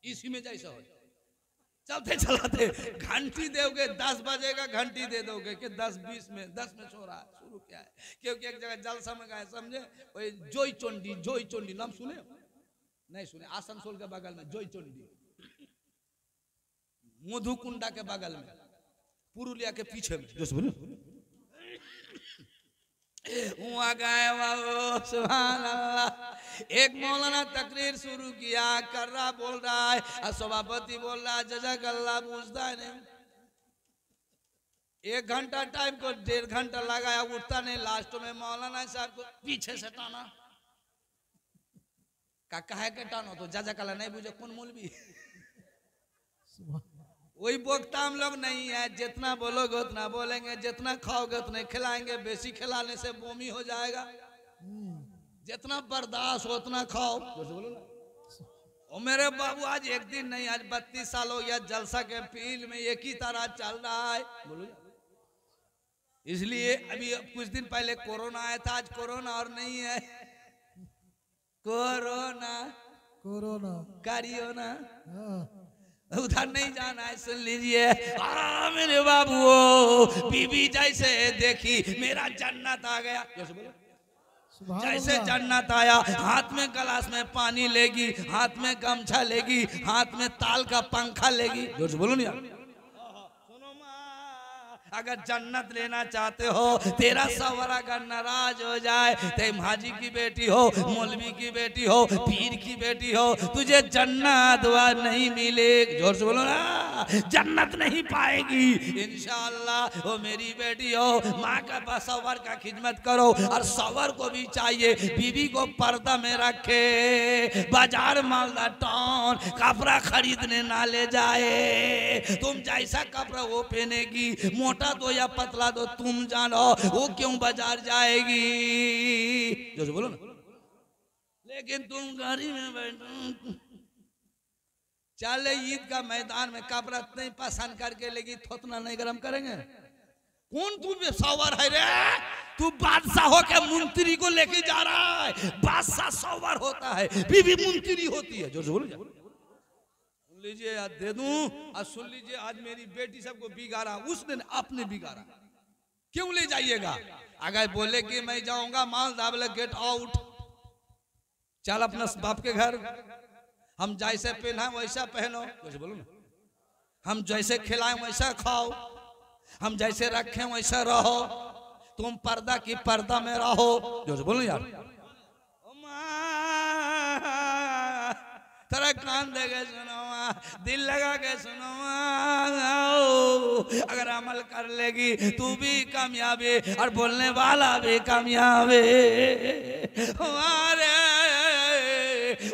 इसी में जैसा हो, चलते चलाते घंटी दोगे 10 बजेगा, घंटी दे दोगे कि 10-20 में 10 में सो रहा है, शुरू क्या है। क्योंकि एक जगह जलसा में गए समझे, वही जोई चोंडी नाम सुने नहीं सुने, आसनसोल के बगल में जोई चोंडी मधुकुंडा के बगल में, पुरुलिया के पीछे में, जो बोलो वहां गए बाबू। सुभान अल्लाह। एक मौलाना तकरीर शुरू किया, कर रहा बोल रहा है, और सभापति बोल रहा है जज़ाकल्लाह, पूछता है नहीं। 1 घंटा टाइम को 1.5 घंटा लगाया, उठता नहीं। लास्ट में मौलाना साहब को पीछे से टाना। काका है के टानो तो जज़ाकल्लाह नहीं बुझे कौन मौलवी। वही बोकता हम लोग नहीं है, जितना बोलोगे उतना बोलेंगे, जितना खाओगे उतना खिलाएंगे। बेसी खिलाने से बोमी हो जाएगा, जितना बर्दाश्त हो उतना खाओ। बोलो ना। और मेरे बाबू आज एक दिन नहीं, आज 32 साल हो गया जलसा के फील्ड में एक ही तरह चल रहा है। बोलो। इसलिए अभी कुछ दिन पहले कोरोना आया था, आज कोरोना और नहीं है। कोरोना कोरोना करियो ना, उधर नहीं जाना है। सुन लीजिए मेरे बाबू, बीबी जैसे देखी मेरा जन्नत आ गया। जैसे जन्नत आया, हाथ में गिलास में पानी लेगी, हाथ में गमछा लेगी, हाथ में ताल का पंखा लेगी। जोर से बोलो नहीं यार। अगर जन्नत लेना चाहते हो, तेरा सवर अगर नाराज हो जाए, तेरे हाजी की बेटी हो, मौलवी की बेटी हो, पीर की बेटी हो, तुझे जन्नत नहीं मिलेगी। जोर से बोलो ना, जन्नत नहीं पाएगी इंशाअल्लाह। वो मेरी बेटी हो, माँ का सवर का खिदमत करो। और सवर को भी चाहिए बीवी को पर्दा में रखे, बाजार मालदा टाउन कपड़ा खरीदने ना ले जाए। तुम जैसा कपड़ा वो पहनेगी, मोटा दो या पतला दो, तुम जानो वो क्यों बाजार जाएगी। जो बोलो ना। लेकिन तुम गाड़ी में बैठो, चले ईद का मैदान में कपड़ा नहीं पसंद करके लेगी, थोतना नहीं गरम करेंगे। कौन तू सवर है रे? तू बादशाह हो के मंत्री को लेके जा रहा है। बादशाह सवर होता है, बीवी मंत्री होती है। जो बोलो लीजिए याद दे दूं। और सुन लीजिए, आज मेरी बेटी सबको बिगाड़ा, उसने आपने बिगाड़ा। क्यों ले जाइएगा? अगर बोले कि मैं जाऊंगा माल दाबले, गेट आउट, चल अपना बाप के घर। हम जैसे पहना वैसा पहनो। जैसे बोलो ना, हम जैसे खिलाएं वैसा खाओ, हम जैसे रखें वैसा रहो। तुम पर्दा की पर्दा में रहो। जैसे बोलो यार। तेरा कान दे के सुनो, दिल लगा के सुनो, अगर अमल कर लेगी तू भी कामयाबी और बोलने वाला भी कामयाबी। हमारे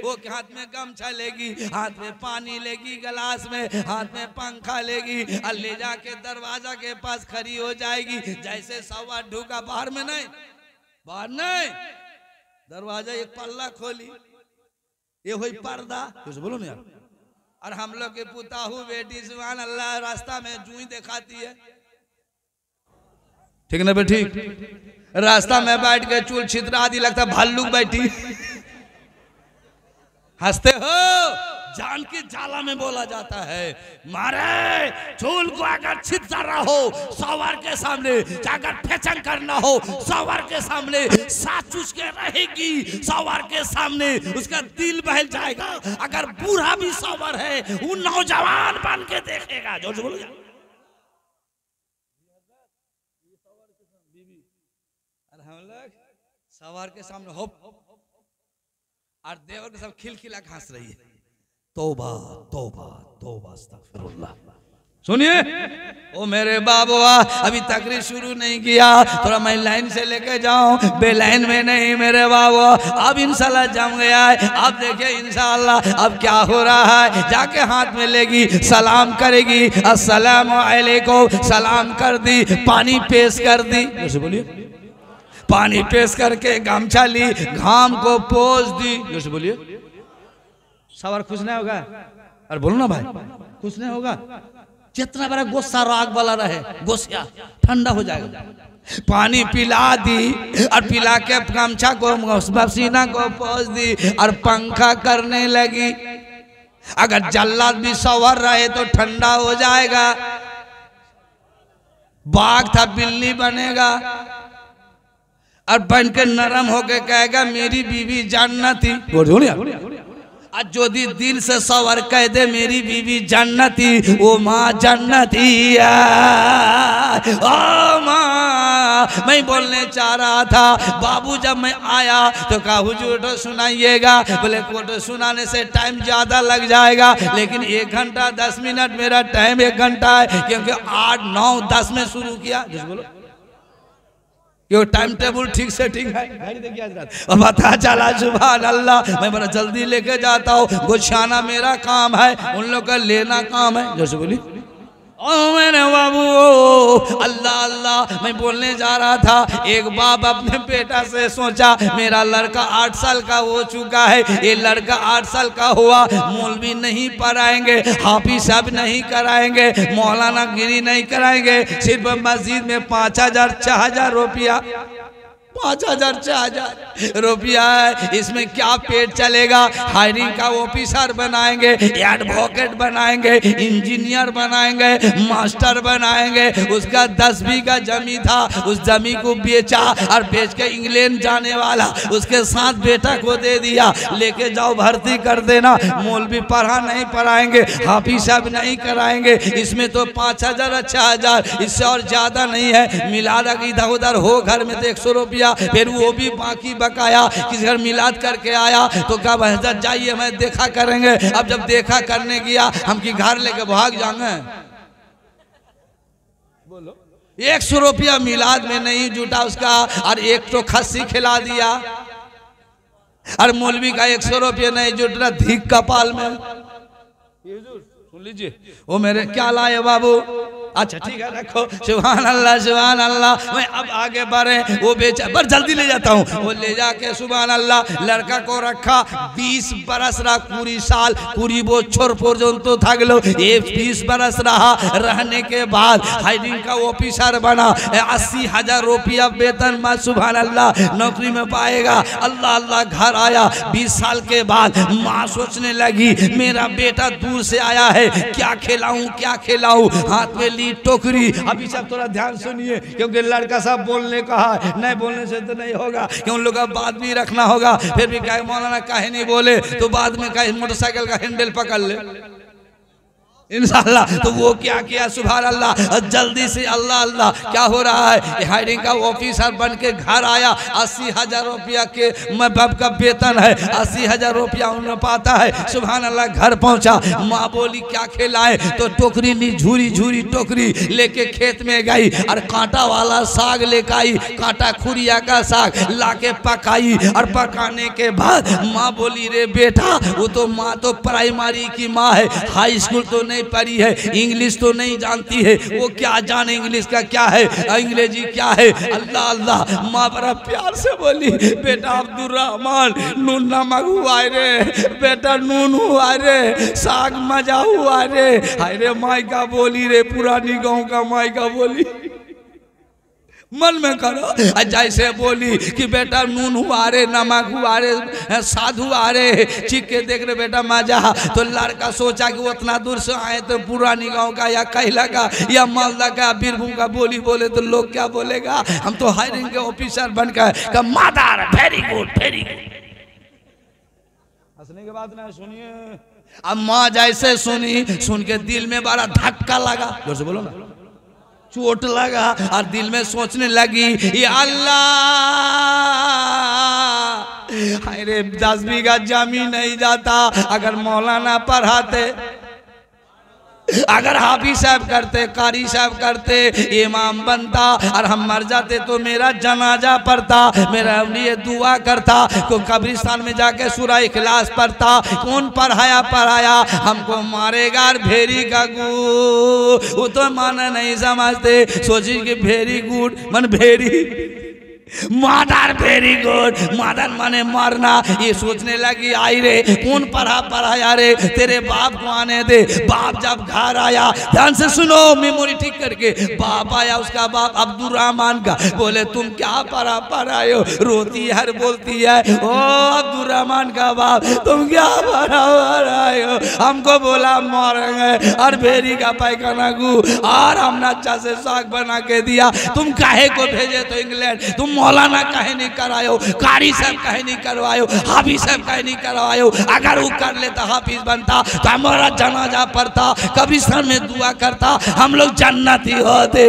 वो हाथ में गमछा लेगी, हाथ में पानी लेगी, गिलास में, हाथ में पंखा लेगी, और ले जाके दरवाजा के पास खड़ी हो जाएगी। जैसे सवा ढूका, बाहर में नहीं, बाहर नहीं, दरवाजा एक पल्ला खोली, ये हुई पर्दा। कुछ बोलो ना यार। और हम लोग के पुताहू बेटी सुभान अल्लाह रास्ता में जूई दिखाती है, ठीक ना बेटी? रास्ता में बैठ के चूल छितरा आदि लगता भालू बैठी। हंसते हो, जान की जाला में बोला जाता है। मारे चूल को अगर छितरा रहो सवार के सामने, अगर फेचन करना हो सवार के सामने, साथ के रहेगी सवार के सामने, उसका दिल बहल जाएगा। अगर बूढ़ा भी सवार है, वो नौजवान बन के देखेगा। जोर से बोलो। हम लोग सवार के सामने हो और देवर के सब खिलखिला हंस रही है। तौबा तौबा तौबा अस्तगफिरुल्लाह। सुनिए ओ मेरे बाबुआ, अभी तकरीर शुरू नहीं किया, थोड़ा मैं लाइन से लेके जाऊं, बेलाइन में नहीं मेरे बाबू। अब इंशाल्लाह जम गया है। अब देखिए इंशाल्लाह अब क्या हो रहा है। जाके हाथ में लेगी, सलाम करेगी, अस्सलाम वालेकुम, सलाम कर दी, पानी पेश कर दी। जैसे बोलिए, पानी पेश करके गमछा ली, घाम को पोंछ दी। जैसे बोलिए, सवार खुश नहीं होगा? अरे बोलो ना भाई, खुश नहीं होगा? जितना बड़ा गुस्सा राग वाला रहे, गुस्सा ठंडा हो जाएगा। पानी पिला दी और पिला के गमछा को पसीना को पोंछ दी और पंखा करने लगी। अगर जल्लाद भी सवार रहे तो ठंडा हो जाएगा। बाघ था बिल्ली बनेगा और बन के नरम होके कहेगा मेरी बीवी जन्नती। आज जो दिल से सवर कह दे मेरी बीवी जन्नती, वो माँ जन्नती है। ओ माँ, मैं बोलने चाह रहा था, बाबू जब मैं आया तो कहा हुजूर तो सुनाइएगा। बोले कोटो सुनाने से टाइम ज्यादा लग जाएगा, लेकिन 1 घंटा 10 मिनट मेरा टाइम 1 घंटा है, क्योंकि 8, 9, 10 में शुरू किया। बोलो क्यों टाइम टेबल ठीक से ठीक है। और पता चला सुभान अल्लाह, मैं बड़ा जल्दी लेके जाता हूँ, गुच्छाना मेरा काम है, उन लोग का लेना काम है। जैसे बोली ओ मेरे बाबू, अल्लाह अल्लाह, मैं बोलने जा रहा था। एक बाप अपने बेटा से सोचा, मेरा लड़का 8 साल का हो चुका है, ये लड़का 8 साल का हुआ, मौलवी नहीं पढ़ाएंगे, हाफिज साहब नहीं कराएंगे, मौलाना गिरी नहीं कराएंगे, सिर्फ मस्जिद में 5,000 6,000 रुपया, 5,000 6,000 रुपया है, इसमें क्या पेट चलेगा। हायरिंग का ऑफिसर बनाएंगे, एडवोकेट बनाएंगे, इंजीनियर बनाएंगे, मास्टर बनाएंगे। उसका 10 बीघा जमी था, उस जमी को बेचा और बेच के इंग्लैंड जाने वाला, उसके साथ बेटा को दे दिया, लेके जाओ भर्ती कर देना। मौलवी पढ़ा नहीं पढ़ाएंगे, हाफिज साहब नहीं कराएंगे, इसमें तो 5,000 6,000, इससे और ज्यादा नहीं है। मिलाद इधर उधर हो घर में तो 100 रुपया, फिर वो भी बाकी बकाया। किसी घर मिलाद करके आया तो कहा हजरत जाइए मैं देखा करेंगे। अब जब देखा करने गया, हम की घर लेके भाग जाएंगे। बोलो 100 रुपया मिलाद में नहीं जुटा उसका, और एक तो खस्सी खिला दिया, और मौलवी का 100 रुपया नहीं जुट रहा, धिक कपाल में। सुन लीजिए, वो मेरे क्या लाए बाबू। अच्छा ठीक है रखो, सुभान अल्लाह सुभान अल्लाह। मैं अब आगे बढ़े, वो बेचा पर जल्दी ले जाता हूँ। वो ले जाके सुभान अल्लाह लड़का को रखा, 20 बरस रहा, पूरी साल पूरी वो छोर पर्यंत থাকলো। ये 20 बरस रहा, रहने के बाद हायरिंग का ऑफिसर बना, 80,000 रुपया वेतन में सुभान अल्लाह नौकरी में पाएगा। अल्लाह अल्लाह घर आया, 20 साल के बाद माँ सोचने लगी मेरा बेटा दूर से आया है, क्या खिलाऊं क्या खिलाऊं। हाथ में टोकरी। अभी सब थोड़ा ध्यान सुनिए, क्योंकि लड़का साहब बोलने का है, नहीं बोलने से तो नहीं होगा, क्यों लोग का बात भी रखना होगा। फिर भी कहे मौलाना काहे नहीं बोले, तो बाद में कहे मोटरसाइकिल का हैंडल पकड़ ले इंशाअल्लाह। तो वो क्या किया सुभान अल्लाह, जल्दी से अल्लाह अल्लाह क्या हो रहा है। हायरिंग का ऑफिसर बन के घर आया, 80,000 रुपया के बाप का वेतन है, 80,000 रुपया उन्हें पाता है सुभान अल्लाह। घर पहुंचा, माँ बोली क्या खिलाए, तो टोकरी ली, झूरी झूरी टोकरी लेके खेत में गई, और कांटा वाला साग लेकर आई, कांटा खुरिया का साग लाके पकाई। और पकाने के बाद माँ बोली रे बेटा, वो तो माँ तो प्राइमरी की माँ है, हाई स्कूल तो नहीं पढ़ी है, इंग्लिश तो नहीं जानती है, वो क्या जाने इंग्लिश का क्या है, अंग्रेजी क्या है। अल्लाह अल्लाह, माँ बड़ा प्यार से बोली बेटा अब्दुर्रहमान नून नमक हुआ रे, बेटा नून हुआ रे, साग मजा हुआ रे। हाय रे माई का बोली रे, पुरानी गाँव का माई का बोली मन में करो। जैसे बोली कि बेटा नून हुआ रे, नमक हुआ रे, साध हुआ रे, चीख के देख रहे बेटा मजा। तो लड़का सोचा कि उतना दूर से आए तो पुरानी गांव का या कैला का या मालदा का बीरभूम का बोली बोले तो लोग क्या बोलेगा। हम तो हायरिंग के ऑफिसर बनकर मादार वेरी गुड वेरी गुड। हंसने के बाद ना सुनिए, अब माँ जैसे सुनी, सुन के दिल में बड़ा धक्का लगा, जोर से बोलो ना, चोट लगा, और दिल में सोचने लगी ये अल्लाह, अरे 10 बीघा जमीन नहीं जाता अगर मौलाना पढ़ाते, अगर हाफिज साहब करते, कारी साहब करते, इमाम बनता, और हम मर जाते तो मेरा जनाजा पढ़ता, मेरा लिए दुआ करता, को कब्रिस्तान में जाके सूरह इखलास पढ़ता। कौन पढ़ाया पढ़ाया, हमको मारेगा और भेरी का गू, वो तो माना नहीं समझते, सोची कि वेरी गुड मन भेरी, मादर वेरी गुड, मादर माने मारना। ये सोचने लगी आई रे कौन पढ़ाया रे, तेरे बाप को आने दे। बाप जब घर आया, ध्यान से सुनो मेमोरी ठीक करके, बाप आया, उसका बाप अब्दुर्रहमान का, बोले तुम क्या पढ़ाए हो, रोती है बोलती है, ओ अब्दुर्रहमान का बाप तुम क्या पढ़ाए हो, हमको बोला मारेंगे और भेरी का पैखाना गु, और हमने अच्छा से साग बना के दिया, तुम काहे को भेजे तो इंग्लैंड, तुम मौलाना कहे नहीं करायो, कारी साहब कहे नहीं करवायो, हाफिज साहब कहे नहीं करवायो। अगर वो कर लेता हाफिज बनता तो हमारा जनाजा पड़ता, कब्रिस्तान में दुआ करता, हम लोग जन्नती होते,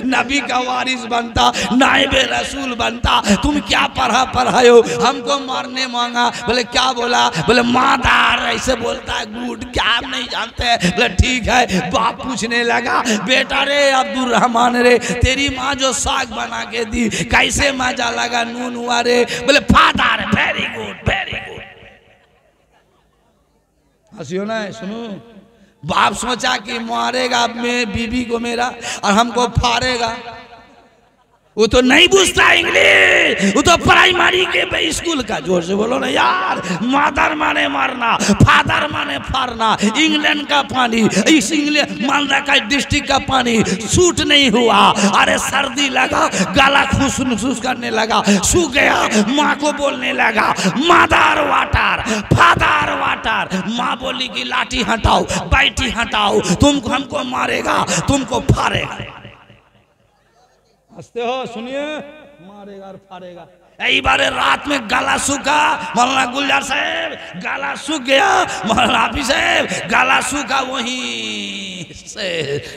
नबी का वारिस बनता, नाइबे रसूल बनता। तुम क्या पढ़ायो, हमको मारने मांगा। बोले क्या बोला? बोले मादार ऐसे बोलता है, गुड क्या आप नहीं जानते? बोले ठीक है। बाप पूछने लगा, बेटा रे अब्दुल रहमान रे, तेरी माँ जो साग बना के दी कैसे मजा लगा, नून हुआ रे? बोले father very good very good. हंसियो ना, सुनो। बाप सोचा कि मारेगा मैं बीबी को मेरा और हमको फाड़ेगा। वो तो नहीं पूछता इंग्लिश, वो तो प्राइमरी के स्कूल का। जोर से बोलो ना यार। मदर माने मारना, फादर माने फाड़ना। इंग्लैंड का पानी, इस इंग्लैंड मालदा का डिस्ट्रिक्ट का पानी सूट नहीं हुआ। अरे सर्दी लगा, गला खुश करने लगा, सूख गया। माँ को बोलने लगा मदर वाटर, फादर वाटर। माँ बोली कि लाठी हटाओ, बैठी हटाओ, तुमको हमको मारेगा, तुमको फाड़ेगा। हंसते हो, सुनिए, मारेगा और फाड़ेगा। यही बारे रात में गला सूखा, मौलाना गुलजार साहब गला सूख गया, मौलाना हाफिज साहब गला सूखा। वहीं से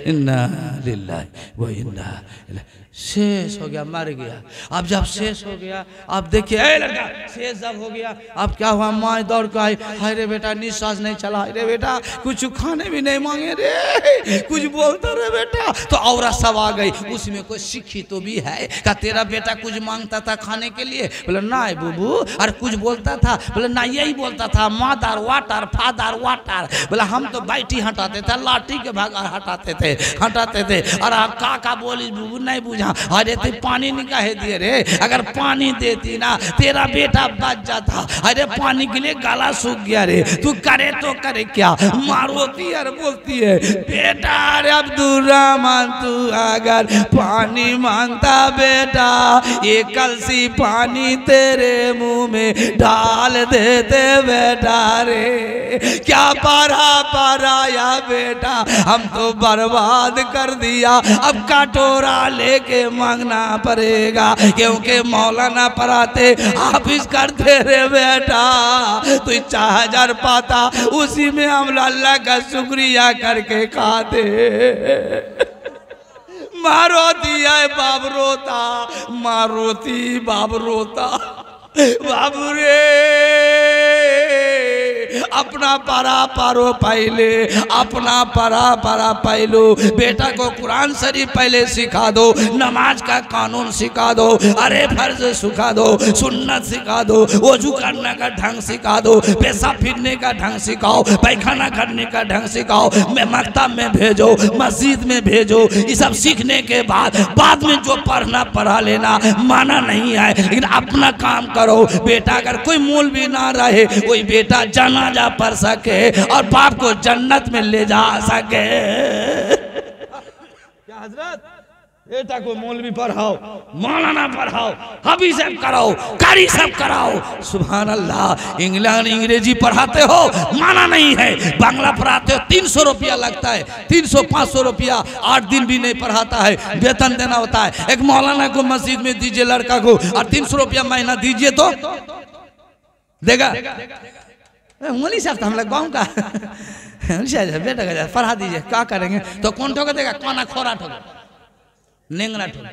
इन्ना लिल्लाहि व इन्ना इलैहि, शेष हो गया, मर गया। अब जब शेष हो गया, अब देखिए लड़का शेष जब हो गया, अब क्या हुआ? माँ दौड़ के आई, हाय रे बेटा निश्वास नहीं चला, रे बेटा कुछ खाने भी नहीं मांगे रे, कुछ बोलता रे बेटा। तो औरत सब आ गई, उसमें कोई सीखी तो भी है। क्या तेरा बेटा कुछ मांगता था खाने के लिए? बोले ना बुबू। और कुछ बोलता था? बोले ना यही बोलता था मदर वाटर, फादर वाटर। बोले हम तो बैठी हटाते थे, लाठी के भाग हटाते थे। और आप काका बोली बुबू नहीं बुझा। अरे तू पानी निकाहे दिए रे? अगर पानी देती ना तेरा बेटा बच जाता। अरे पानी के लिए गला सूख गया रे, तू करे तो करे क्या? मारोती है, बोलती है बेटा रे अब्दुल रहमान, तू अगर पानी मांगता बेटा, ये कलसी पानी तेरे मुंह में डाल देते बेटा रे। क्या पराया बेटा, हम तो बर्बाद कर दिया। अब कटोरा लेके मांगना पड़ेगा, क्योंकि मौलाना पढ़ाते हाफिज करते रे बेटा। तू 4000 पाता, उसी में हम अल्लाह का शुक्रिया करके खाते। मारो दिया बाप रोता, मारोती बाप रोता। बाबू रे अपना परा पारो पहले, अपना परा पहलो। बेटा को कुरान शरीफ पहले सिखा दो, नमाज का कानून सिखा दो, अरे फर्ज सिखा दो, सुन्नत सिखा दो, वजू करने का ढंग सिखा दो, पेशाब फिरने का ढंग सिखाओ, पैखाना करने का ढंग सिखाओ। मैं मकतब में भेजो, मस्जिद में भेजो। ये सब सीखने के बाद में जो पढ़ना पढ़ा लेना, माना नहीं है, लेकिन अपना काम करो। बेटा अगर कोई मौलवी ना रहे, कोई बेटा जनाजा पढ़ सके और बाप को जन्नत में ले जा सके। क्या हजरत? बेटा को मौलवी पढ़ाओ, मौलाना पढ़ाओ, हाफिज साहब कराओ, कारी साहब कराओ। सुभान अल्लाह। इंग्लैंड अंग्रेजी पढ़ाते हो, माना नहीं है। बांग्ला पढ़ाते हो, 300 रुपया लगता है, 300-500 रुपया 8 दिन भी नहीं पढ़ाता है, वेतन देना होता है। एक मौलाना को मस्जिद में दीजिए लड़का को, और 300 रुपया महीना दीजिए तो देगा? मौलवी साहब तो हम लोग गाँव का बेटा का पढ़ा दीजिए, क्या करेंगे? तो कौन ठोका देगा? काना खोरा ठोका, नेंगरा ठोका।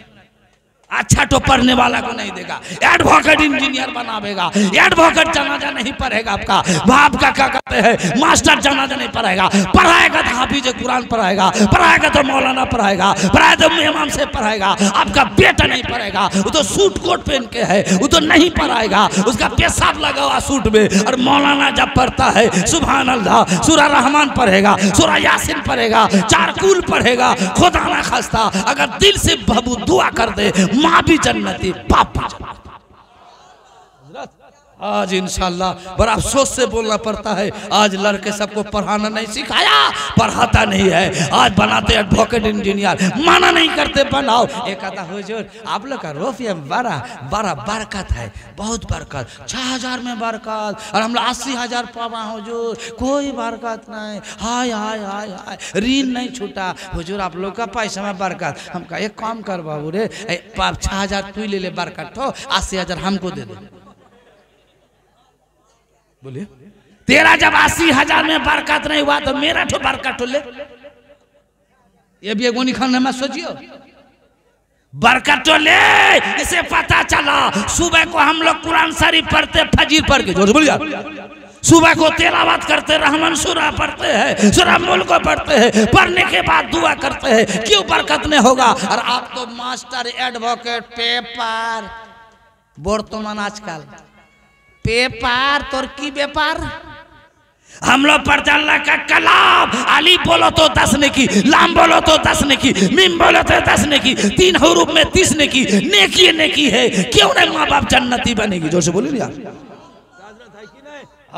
अच्छा तो पढ़ने वाला को नहीं देगा, एडवोकेट इंजीनियर बनावेगा। एडवोकेट जनाजा नहीं पढ़ेगा आपका, बाप का क्या कहते हैं मास्टर जनाजा नहीं पढ़ेगा। पढ़ाएगा तो हाफिज कुरान पढ़ाएगा, पढ़ाएगा तो मौलाना पढ़ाएगा, पढ़ाएगा तो इमाम से पढ़ाएगा। आपका बेटा नहीं पढ़ेगा, वो तो सूट कोट पहन के है, वो तो नहीं पढ़ाएगा। उसका पेशाब लगा हुआ सूट में। और मौलाना जब पढ़ता है सुभान अल्लाह, सूरा रहमान पढ़ेगा, सूरा यासीन पढ़ेगा, 4 कुल पढ़ेगा। खुदा ना खास्ता अगर दिल से बाबू दुआ कर दे, माँ भी जन्नती, बाप भी जन्नती। आज इंशाल्लाह बड़ा अफसोस से बोलना पड़ता है, आज लड़के सबको पढ़ाना नहीं सिखाया, पढ़ाता नहीं है। आज बनाते एडवोकेट इंजीनियर, माना नहीं करते बनाओ। एक आता हुजूर आप लोग का रुपया बड़ा बड़ा बरकत है, बहुत बरकत, 6000 में बरकत, और हम लोग 80,000 पावा हुजूर, कोई बरकत नहीं। हाय हाय हाय हाय, ऋण नहीं छूटा हुजूर, आप लोग का पैसा में बरकत। हम कहा एक काम कर बाबू रे, 6000 तू ले ले बरकत हो, 80,000 हमको दे दे। बोलिए तेरा जब 80,000 में बरकत नहीं हुआ तो मेरा तो बरकत ले। ये भी गोनी खान में सोचियो, बरकत तो ले। इसे पता चला सुबह को हम लोग कुरान शरीफ पढ़ते, फजीर पढ़ के, जोर बोलिए, सुबह को तिलावत करते, रहमान सूरा पढ़ते हैं, सूरा मुल्क को पढ़ते हैं, पढ़ने के बाद दुआ करते हैं, क्यों बरकत नहीं होगा? और आप तो मास्टर एडवोकेट पेपर बर्तमान आजकल पेपर तोर की व्यापार। हम लोग पढ़ते अल्लाह का कलाम, अली बोलो तो 10 नेकी, लाम बोलो तो 10 नेकी, मीम बोलो तो 10 नेकी, 3 हरूफ में 30 नेकी, नेकी नेकी है। क्यों नहीं माँ बाप जन्नती बनेगी? जोर से बोलिए यार।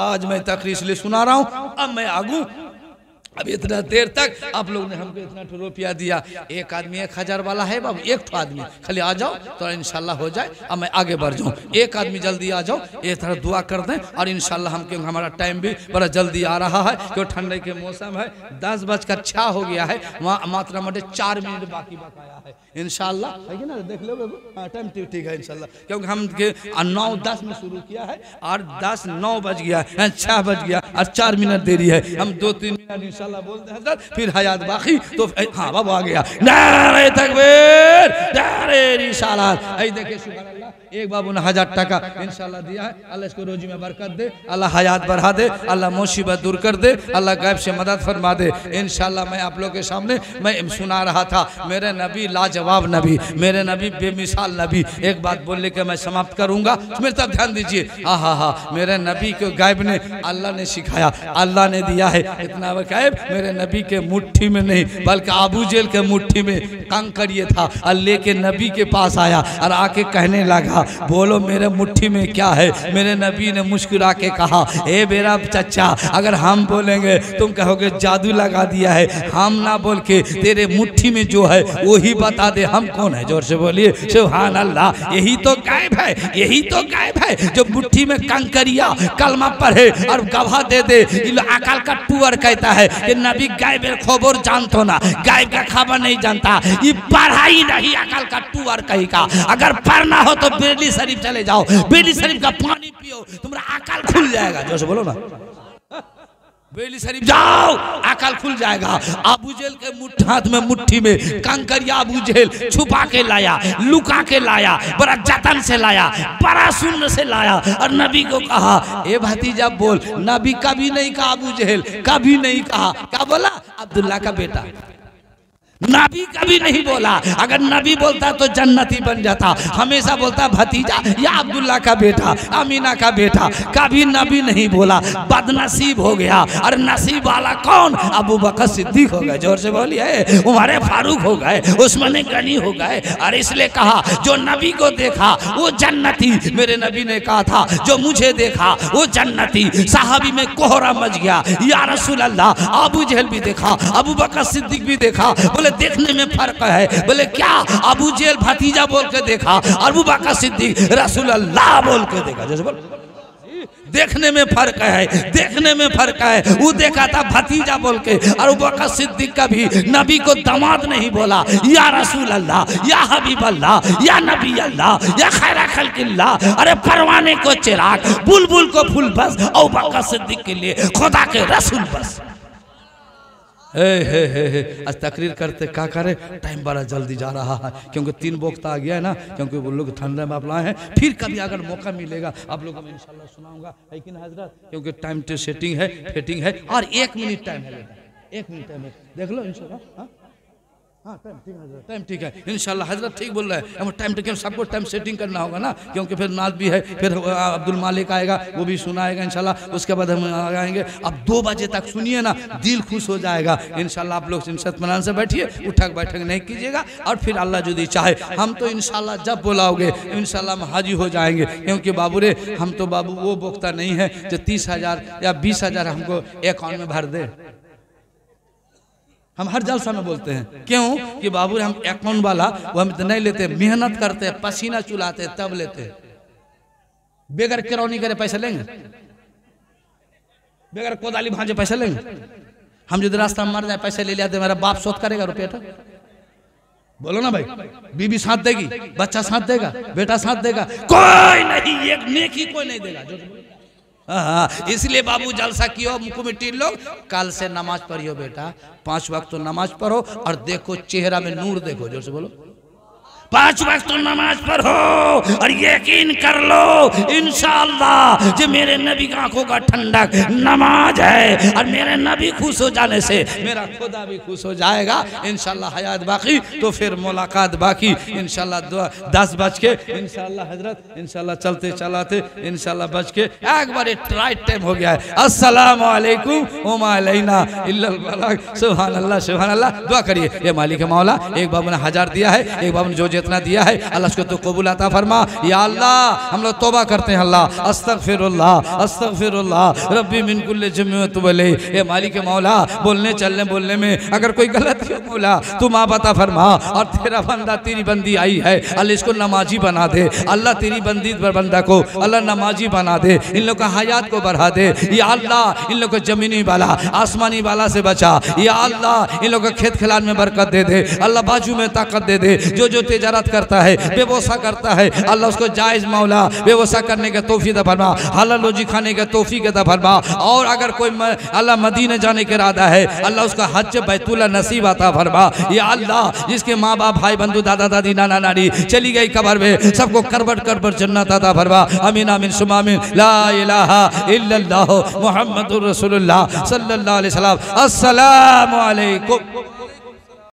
आज मैं तकरीर इसलिए सुना रहा हूँ, अब मैं आगू। अब इतना देर तक आप लोग ने हमको इतना रुपया दिया, एक आदमी 1000 वाला है बाबू, एक तो आदमी खाली आ जाओ तो इंशाल्लाह हो जाए। अब मैं आगे बढ़ जाऊँ, एक आदमी जल्दी आ जाओ, ये तरह दुआ कर दें, और इंशाल्लाह हम क्योंकि हमारा टाइम भी बड़ा जल्दी आ रहा है, क्यों ठंडे के मौसम है, 10:06 हो गया है, वहाँ मात्रा मटे 4 मिनट बाकी बकाया है। इंशाल्लाह है कि ना, देख लो बाबू टाइम ठीक है इंशाल्लाह, क्योंकि हम 9:10 में शुरू किया है और 10:09 बज गया है, 6 बज गया और 4 मिनट देरी है। हम 2-3 मिनट इंशाल्लाह बोलते हैं फिर हयात बाकी तो। हाँ बाबू आ गया, नारे तकबीर, नारे रिसालत। ऐ देखिए सुभान अल्लाह, एक बाबू ने 1000 टका इंशाल्लाह दिया है। अल्लाह इसको रोजी में बरकत दे, अल्लाह हयात बढ़ा दे, अल्लाह मुसीबत दूर कर दे, अल्लाह गैब से मदद फरमा दे इंशाल्लाह। मैं आप लोग के सामने मैं सुना रहा था, मेरे नबी लाजवाब नबी, मेरे नबी बेमिसाल नबी। एक बात बोलने के मैं समाप्त करूंगा, मेरे तरफ ध्यान दीजिए। हाँ, मेरे नबी को गैब ने अल्लाह ने सिखाया, अल्लाह ने दिया है। इतना गैब मेरे नबी के मुट्ठी में नहीं बल्कि अबू जेल के मुट्ठी में कंकड़िए था, और लेके नबी के पास आया और आके कहने लगा, बोलो मेरे मुट्ठी में क्या है? मेरे नबी ने मुस्कुरा के कहा, ए मेरा चचा, अगर हम बोलेंगे तुम कहोगे जादू लगा दिया है, हम ना बोल के तेरे मुट्ठी में जो है वही बता दे हम कौन है। जोर से बोलिए सुभान अल्लाह। यही तो गायब है, यही तो गायब है जो मुट्ठी में कंकरिया कलमा पढ़े और गवाह दे दे। अकल का टूअर कहता है कि नबी गायब खबर जानतो ना, गायब का खबर नहीं जानता, ये पढ़ाई नहीं अकल का टूअर कहीं का। अगर पढ़ना हो तो बेली शरीफ चले जाओ, बेली शरीफ का पानी पियो, तुम्हारा अकल खुल जाएगा। जो से बोलो ना, बेली शरीफ जाओ, अकल खुल जाएगा। अबू जेल के हाथ में मुट्ठी में कंकरिया अबू जेल छुपा के लाया, लुका के लाया, बड़ा जतन से लाया, बड़ा सुन्न से लाया, और नबी को कहा, ए भतीजा बोल। नबी कभी नहीं कहा अबू जेल, कभी नहीं कहा। क्या बोला? अब्दुल्ला का बेटा। नबी कभी नहीं बोला, अगर नबी बोलता तो जन्नती बन जाता। हमेशा बोलता भतीजा या अब्दुल्ला का बेटा, अमीना का बेटा। कभी नबी नहीं बोला, बदनसीब हो गया। और नसीब वाला कौन? अबू बकर सिद्दीक हो गए। जोर से बोलिए, उमर फारूक हो गए, उस्मान गनी हो गए। और इसलिए कहा जो नबी को देखा वो जन्नती। मेरे नबी ने कहा था जो मुझे देखा वो जन्नती। साहबी में कोहरा मच गया, या रसूल अल्लाह। अबू जहल भी देखा, अबू बकर सिद्दीक भी देखा। बोले देखने में फर्क है। बोले क्या? अबू जेल भतीजा बोल के देखा, अबू बकर सिद्दीक रसूल अल्लाह बोल के देखा। जैसे बोल, देखने में फर्क है, देखने में फर्क है। वो देखा था भतीजा बोल के, और अबू बकर सिद्दीक का भी नबी को दामाद नहीं बोला, या रसूल अल्लाह, या हबीब अल्लाह, या नबी अल्लाह, या खैर खल्किल्लाह। अरे परवाने को चिराग, बुलबुल को फूल बस, अबू बकर सिद्दीक के लिए खुदा के रसूल बस। आज तकरीर करते क्या करे, टाइम बड़ा जल्दी जा रहा है, क्योंकि 3 वक्त आ गया है ना, क्योंकि वो लोग ठंडे में आप लाए हैं। फिर कभी अगर मौका मिलेगा आप लोगों को मैं इंशाल्लाह सुनाऊंगा, है कि ना हजरत, क्योंकि टाइम तो सेटिंग है, फिटिंग है। और 1 मिनट टाइम है, 1 मिनट टाइम है, देख लो इंशाल्लाह। हाँ टाइम ठीक है इंशाल्लाह हजरत ठीक बोल रहा है। टाइम टेकिंग सबको टाइम सेटिंग करना होगा ना, क्योंकि फिर नाच भी है, फिर अब्दुल मालिक आएगा वो भी सुनाएगा इंशाल्लाह, उसके बाद हम आएंगे। अब 2 बजे तक सुनिए ना, दिल खुश हो जाएगा इंशाल्लाह। आप लोग इत्मीनान से बैठिए, उठक बैठक नहीं कीजिएगा। और फिर अल्लाह यदि चाहे हम तो इंशाल्लाह जब बुलाओगे इंशाल्लाह हम हाजिर हो जाएंगे, क्योंकि बाबू रे हम तो बाबू वो बोकता नहीं है जो 30,000 या 20,000 हमको अकाउंट में भर दे। हम हर जलसा में बोलते हैं क्यों कि बाबू हम अकाउंट वाला वो हम तो नहीं लेते, मेहनत करते हैं, पसीना चुलाते तब लेते। बेगर किरौनी करे पैसे लेंगे, बेगर कोदाली भांजे पैसे लेंगे। हम यदि रास्ता में मर जाए पैसे ले लिया, मेरा बाप शोध करेगा रुपया? बोलो ना भाई, बीबी साथ देगी, बच्चा साथ देगा, बेटा साथ देगा, कोई नहीं, एक नेकी कोई नहीं देगा। इसलिए बाबू जलसा कियो कमेटी लोग, कल से नमाज पढ़ियो बेटा, 5 वक्त तो नमाज पढ़ो और देखो चेहरा में नूर देखो। जोर से बोलो, 5 वक्त तो नमाज पढ़ो और यकीन कर लो इंशाअल्लाह जो मेरे नबी की आंखों का ठंडक नमाज है, और मेरे नबी खुश हो जाने से मेरा खुदा भी खुश हो जाएगा इंशाअल्लाह। हयात बाकी तो फिर मुलाकात बाकी इंशाअल्लाह। 10 बज के इंशाअल्लाह हजरत इंशाअल्लाह चलते चलाते इंशाअल्लाह बज के एक बार राइट टाइम हो गया है। अस्सलाम वालेकुम वमा अलैना इल्लल बलाग। सुभान अल्लाह सुभान अल्लाह। दुआ करिए, ये मालिक मौला एक बाबू ने 1000 दिया है, एक बाबू ने जो जितना दिया है अल्लाह उसको तो कबूल अता फरमा। या अल्लाह हम लोग तौबा करते हैं अल्लाह, अस्तगफिरुल्लाह अस्तगफिरुल्लाह रब्बी मिन कुल्लि जम्मी तुबले। ये मालिक मौला बोलने चलने बोलने में अगर कोई गलती हो मौला तू माफ अता फरमा। और तेरा बंदा तेरी बंदी आई है अल्लाह इसको नमाजी बना दे, अल्लाह तेरी बंदी बंदा को अल्लाह नमाजी बना दे, इन लोग का हयात को बढ़ा दे। या अल्लाह इन लोग को जमीनी वाला आसमानी वाला से बचा। या अल्लाह इन लोग को खेत खिलान में बरकत दे दे, अल्लाह बाजू में ताकत दे दे। जो तिजारत करता है बेवसा करता है अल्लाह उसको जायज मौला बेवसा करने के तौफीक अता फरमा, हलाल रोजी खाने के तौफीक अता फरमा। और अगर कोई अल्लाह मदीने जाने के इरादा है अल्लाह उसका हज बैतुल्लाह नसीब अता फरमा। या अल्लाह जिसके माँ बाप भाई बंधु दादा दादी नाना नानी चली गई कब्र में सबको करबट करबट जन्नत अता फरमा। आमीन आमीन सुमा आमीन। ला इलाहा इल्लल्लाह मुहम्मदुर रसूलुल्लाह सल्लल्लाहु अलैहि वसल्लम। अस्सलामु अलैकुम।